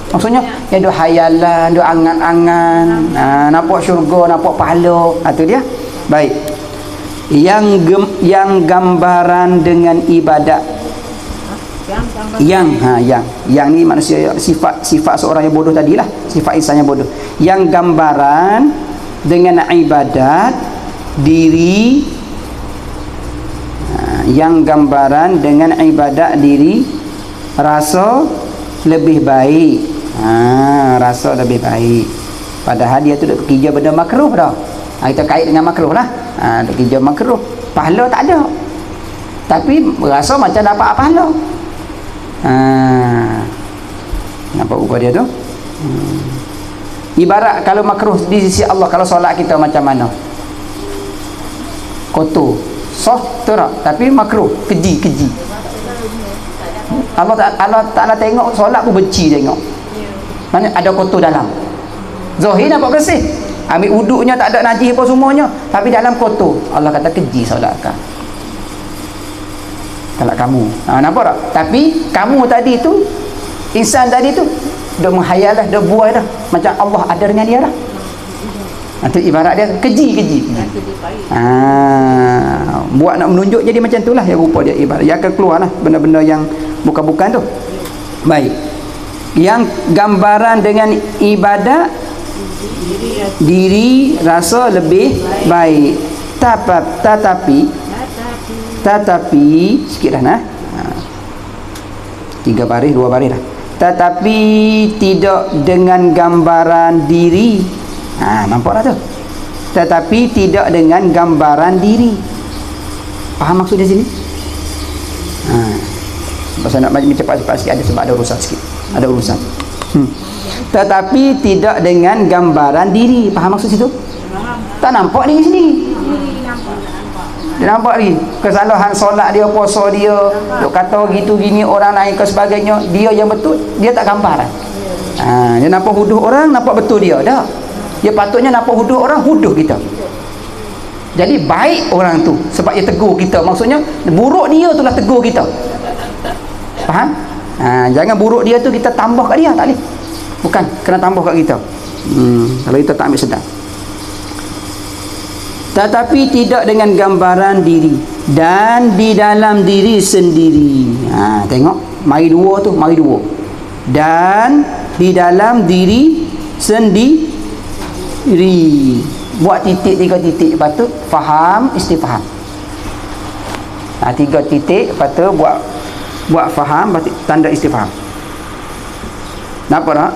Maksudnya yang ada hayalan, ada angan-angan, nampak syurga, nampak pahala. Itu dia. Baik. Yang gambaran dengan ibadat. Yang ni manusia, sifat seorang yang bodoh tadilah, sifat insan yang bodoh. Yang gambaran dengan ibadat diri, yang gambaran dengan ibadat diri rasa lebih baik. Rasa lebih baik. Padahal dia tu duk kerja benda makruh dah. Kita kait dengan makruh lah. Duk kerja makruh, pahala tak ada, tapi rasa macam dapat pahala. Nampak buku dia tu? Ibarat kalau makruh di sisi Allah, kalau solat kita macam mana? Kotor, sah terak, tapi makruh, keji. Allah Ta'ala tengok solat pun benci tengok. Mana ada kotor dalam. Zahir nampak bersih. Ambil wuduknya tak ada najis apa semuanya, tapi dalam kotor. Allah kata keji solat kau. Kalau kamu, nampak tak? Tapi kamu tadi tu, insan tadi tu, dah menghayal dah, dah buai dah, macam Allah ada dengan dia dah. Itu ibarat dia keji. Buat nak menunjuk jadi macam itulah yang rupa dia ibarat. Yang akan keluar lah benda-benda yang bukan-bukan tu. Baik. Yang gambaran dengan ibadat, diri rasa lebih baik. Tetapi sikit dah nah. 3 baris 2 baris dah. Tetapi tidak dengan gambaran diri. Nampak dah tu. Tetapi tidak dengan gambaran diri. Faham maksudnya sini? Pasal nak baca cepat-cepat sikit ada sebab ada urusan sikit. Ada urusan. Tetapi tidak dengan gambaran diri. Faham maksud situ? Tak nampak diri sendiri. Dia nampak lagi kesalahan solat dia, puasa dia, duk kata gitu gini orang lain ke sebagainya, dia yang betul dia tak gambaran. Dia nampak huduh orang, nampak betul dia dah. Dia patutnya nampak huduh orang, huduh kita. Jadi baik orang tu sebab dia tegur kita, maksudnya buruk dia itulah tegur kita. Faham? Jangan buruk dia tu kita tambah kat dia, tak boleh. Bukan, kena tambah kat kita. Kalau kita tak ambil sedar. Tetapi tidak dengan gambaran diri dan di dalam diri sendiri. Tengok, mari dua tu, mari dua. Dan di dalam diri sendiri. Buat titik 3 titik, lepas tu faham, istifham. 3 titik, lepas tu buat faham, tanda istifham. Nampak tak?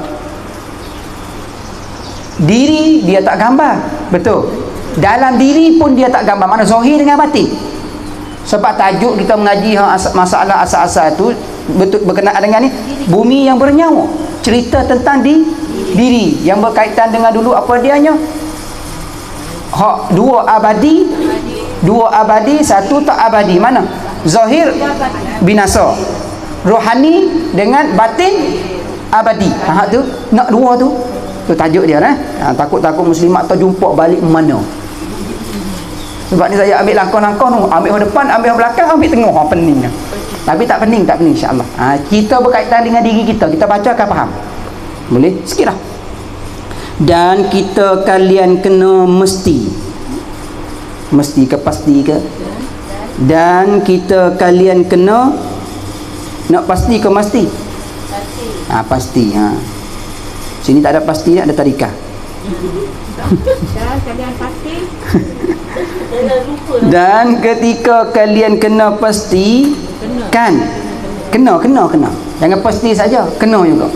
Diri dia tak gambar, betul. Dalam diri pun dia tak gambar, mana zahir dengan batin. Sebab tajuk kita mengaji masalah asal-asal tu betul berkenaan dengan ni, bumi yang bernyawa, cerita tentang diri yang berkaitan dengan dulu apa dianya. Dua abadi, satu tak abadi. Mana? Zahir binasa, rohani dengan batin abadi. Tu nak dua tu tajuk dia takut-takut muslimat terjumpa balik mana. Sebab ni saya ambil langkah-langkah tu, ambil depan, ambil belakang, ambil tengah, pening. Tapi tak pening insya-Allah. Kita berkaitan dengan diri kita, kita baca akan faham. Boleh? Sikitlah. Dan kita kalian kena mesti ke pasti ke? Dan kita kalian kena nak pasti ke mesti? Pasti. Sini tak ada pasti, ada tarikah. Kalian pasti. Dan ketika kalian kena pasti kan, kena jangan pasti saja, kena juga.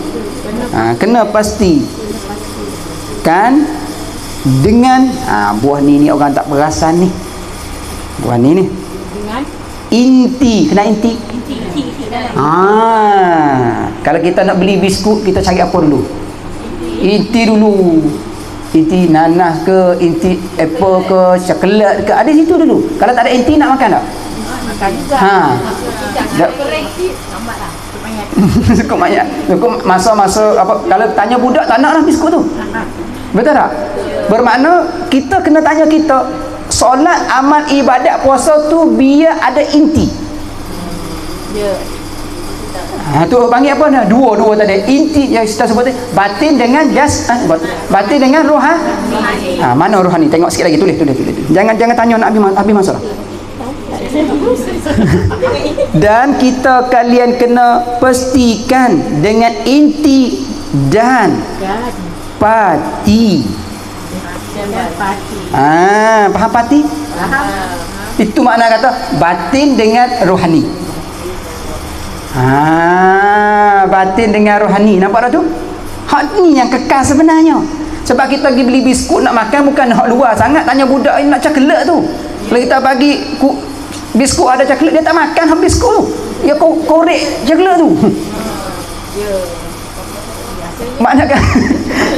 Kena pasti kan dengan buah ni orang tak perasan ni. Buah ni dengan inti, kena inti. Kalau kita nak beli biskut, kita cari apa dulu? Inti dulu. Inti nanas ke, inti apple ke, coklat ke, ada situ dulu. Kalau tak ada inti nak makan tak? Makan juga. Cukup banyak. Cukup masa-masa apa, kalau tanya budak tak naklah biskut tu. Betul tak? Bermakna kita kena tanya kita, solat, amal, ibadat, puasa tu biar ada inti. Tu panggil apa dah? Dua tadi. Inti yang kita sebut tadi, batin dengan batin dengan rohani. Mana rohani? Tengok sikit lagi, tulis. Jangan tanya nak habis masalah. Dan kita kalian kena pastikan dengan inti dan pati. Faham pati? Itu makna kata batin dengan rohani. Batin dengan rohani. Nampak tak tu? Hak ni yang kekal sebenarnya. Sebab kita pergi beli biskut nak makan, bukan hak luar sangat. Tanya budak ini nak coklat tu. Kalau kita bagi biskut ada coklat, dia tak makan habis biskut tu. Dia korek coklat tu. Makna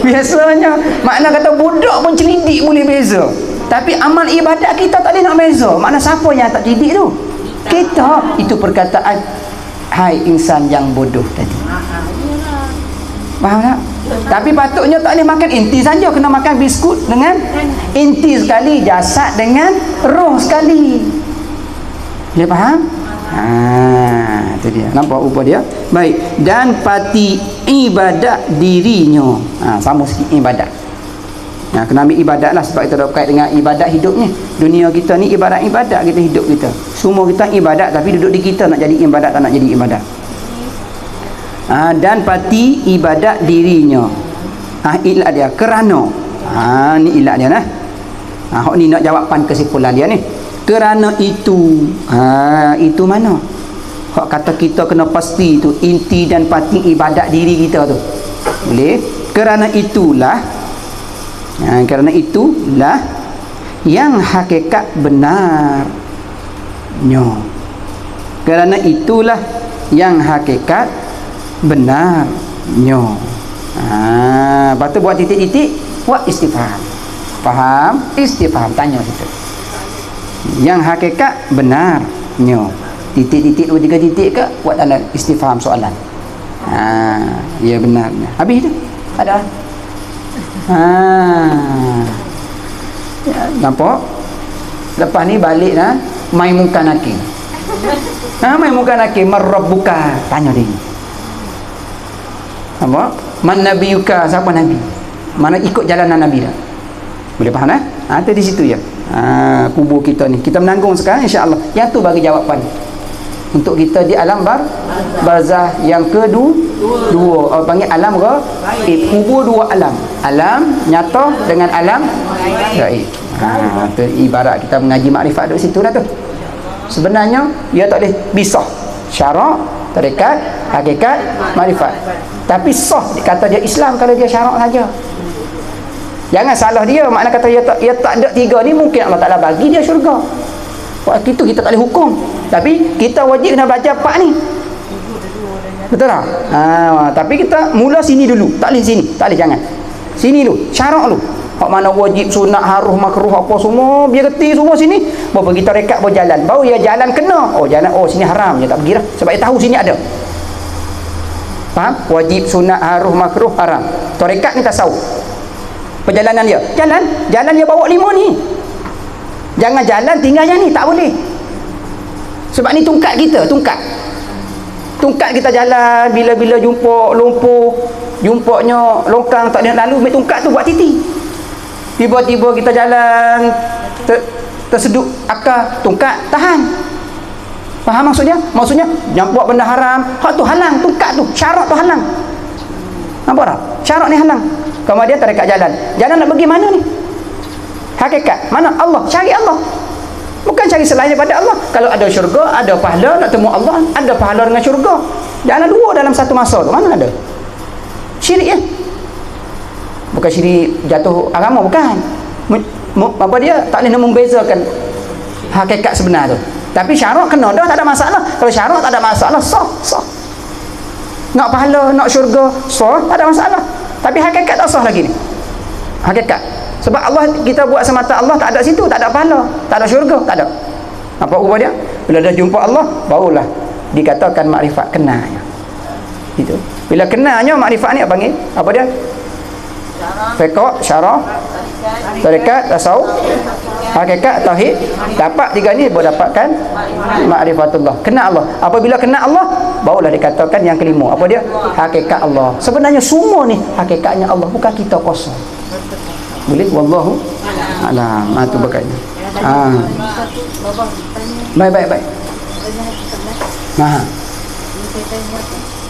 biasanya makna kata budak pun celidik boleh beza. Tapi amal ibadat kita tak boleh nak beza. Makna siapa yang tak celidik tu? Kita. Itu perkataan hai insan yang bodoh tadi. Faham tak? Tapi patutnya tak boleh makan inti saja, kena makan biskut dengan inti sekali, jasad dengan roh sekali. Dia faham? Itu dia. Nampak rupa dia? Baik. Dan pati ibadat dirinya. Sama sikit ibadat. Kena ambil ibadat lah, sebab kita dah berkait dengan ibadat hidup ni. Dunia kita ni ibadat kita hidup kita. Semua kita ibadat, tapi duduk di kita nak jadi ibadat tak nak jadi ibadat. Dan pati ibadat dirinya. Ilat dia kerana. Ni ilat dia nah. Hok ni nak jawapan kesimpulan dia ni. Kerana itu. Itu mana? Hok kata kita kena pasti tu inti dan pati ibadat diri kita tu. Boleh? Kerana itulah yang hakikat benarnya. Kerana itulah yang hakikat benarnya. Lepas tu buat titik-titik, buat istifham. Faham? Istifham, tanya situ. Yang hakikat benarnya. Titik-titik 2-3 titik ke, buat dalam istifham soalan. Ya benarnya. Habis tu? Ada. Nampak? Lepas ni balik mai muka nakir. Mai muka nakir, marrabbuka, tanya dia. Nampak? Man nabiyuka, siapa nabi? Mana ikut jalanan nabi dah. Boleh faham itu di situ ya. Kubur kita ni kita menanggung sekarang, insya-Allah. Yang tu bagi jawapan untuk kita di alam barzah yang kedua. Panggil alam kubur dua alam. Alam nyata dengan alam gaib. Tu ibarat kita mengaji makrifat duduk situ dah tu. Sebenarnya dia tak boleh pisah syarak, tarekat, hakikat, makrifat. Tapi sah kata dia Islam kalau dia syarak saja. Jangan salah dia, makna kata dia tak ada tiga ni, mungkin Allah Taala bagi dia syurga. Waktu itu kita tak boleh hukum. Tapi kita wajib kena baca pak ni. Betul tak? Tapi kita mula sini dulu. Tak boleh sini. Tak boleh, jangan. Sini dulu. Syarak dulu. Hak mana wajib, sunat, haruh, makruh apa semua, biar reti semua sini. Baru kita rekat berjalan. Baru dia jalan kena. Jalan sini haram. Dia tak pergi dah. Sebab dia tahu sini ada. Faham? Wajib, sunat, haruh, makruh, haram. Tarekat ni tasawuf. Perjalanan dia. Jalan dia bawa 5 ni. Jangan jalan tinggalnya ni, tak boleh. Sebab ni tungkat kita, tungkat kita jalan, bila-bila jumpa lumpur, jumpanya longkang tak ada lalu, ambil tungkat tu buat titi. Tiba-tiba kita jalan terseduk akar, tungkat tahan. Faham maksudnya? Maksudnya nampak benda haram, hak tu halang, tungkat tu, syarat tu halang. Nampak tak? Syarat ni halang. Kemudian tarekat jalan. Jalan nak pergi mana ni? Hakikat. Mana? Allah. Cari Allah. Bukan cari selain daripada Allah. Kalau ada syurga, ada pahala, nak temu Allah, ada pahala dengan syurga. Jangan dua dalam satu masa tu. Mana ada? Syirik ya? Bukan syirik jatuh agama, bukan. Apa dia? Tak boleh membezakan hakikat sebenar tu. Tapi syarat kena dah, tak ada masalah. Kalau syarat tak ada masalah, sah. Nak pahala, nak syurga, sah, tak ada masalah. Tapi hakikat tak sah lagi ni. Hakikat. Sebab Allah kita buat semata Allah, tak ada situ, tak ada pahala, tak ada syurga, tak ada. Apa ubah dia? Bila dah jumpa Allah, barulah dikatakan makrifat kenanya. Itu. Bila kenanya makrifat ni apa panggil? Apa dia? Fiqh, syarah, tarekat, tasawuf, hakikat, tauhid. Dapat 3 ni boleh dapatkan ma'rifatullah. Kena Allah. Apabila kena Allah, barulah dikatakan yang kelima. Apa dia? Hakikat Allah. Sebenarnya semua ni hakikatnya Allah, bukan kita kosong. Boleh? Wallahu alam. Tu berkatnya. Baik.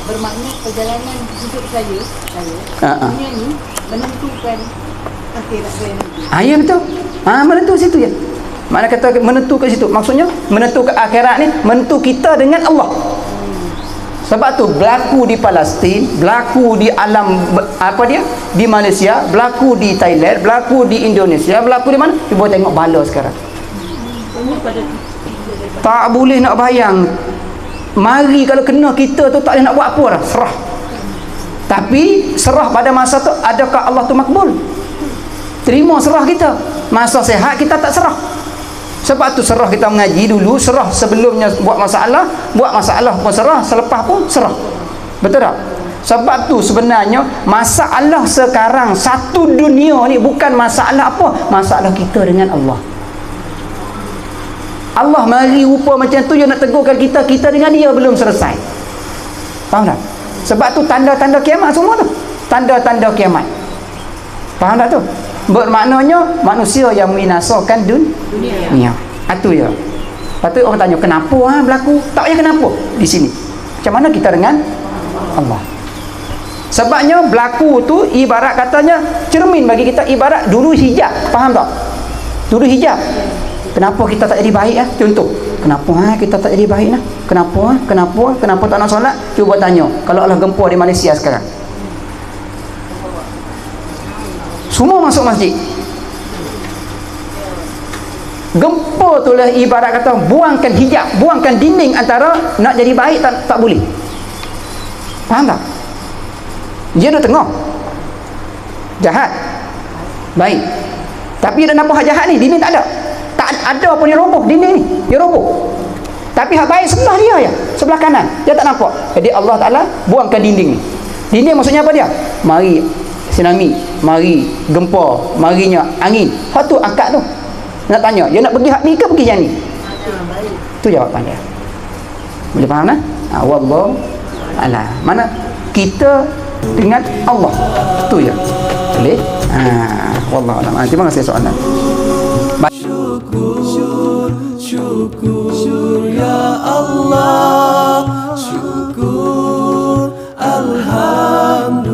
Bermakna perjalanan hidup saya dunia ni menentukan akhirat saya nanti. Ya betul. Menentu situ je. Mana kata menentu kat situ. Maksudnya menentu ke akhirat ni, menentu kita dengan Allah. Sebab tu berlaku di Palestin, berlaku di alam di Malaysia, berlaku di Thailand, berlaku di Indonesia, berlaku di mana? Cuba tengok bala sekarang. Tak boleh nak bayang. Mari kalau kena kita tu tak boleh nak buat apa dah. Serah. Tapi serah pada masa tu, adakah Allah tu makbul? Terima serah kita. Masa sehat kita tak serah. Sebab tu serah kita mengaji dulu, serah sebelumnya buat masalah pun serah, selepas pun serah. Betul tak? Sebab tu sebenarnya masalah sekarang satu dunia ni bukan masalah apa? Masalah kita dengan Allah. Allah mari rupa macam tu, dia nak tegurkan kita, kita dengan dia belum selesai. Faham tak? Sebab tu tanda-tanda kiamat semua tu. Tanda-tanda kiamat. Faham tak tu? Bermaknanya manusia yang membinasakan dunia. Itu ya. Lepas tu orang tanya, kenapa berlaku? Tak payah kenapa. Di sini. Macam mana kita dengan Allah? Sebabnya berlaku tu ibarat katanya cermin bagi kita, ibarat dulu hijab. Faham tak? Dulu hijab. Kenapa kita tak jadi baik ah? Contoh, kenapa kita tak jadi baik nah? Kenapa tak nak solat? Cuba tanya. Kalau Allah gempur di Malaysia sekarang, semua masuk masjid. Gempur tu lah ibarat kata buangkan hijab, buangkan dinding antara nak jadi baik tak boleh. Faham tak? Dia ada tengah jahat baik, tapi dia nampak jahat ni, dinding tak ada. Tak ada pun dia roboh, dinding ni dia roboh. Tapi hak baik sebelah dia ya, sebelah kanan dia tak nampak. Jadi Allah Ta'ala buangkan dinding ni. Dinding maksudnya apa dia? Mari tsunami, mari gempa, marinya angin. Hak tu akak tu. Nak tanya, dia nak pergi hak ni ke pergi yang ni? Tu jawapan dia. Boleh faham tak? Wallahu a'lam. Mana kita dengan Allah tu ya. Boleh? Wallahu a'lam. Terima kasih soalan. Syukur ya Allah, syukur alhamdulillah.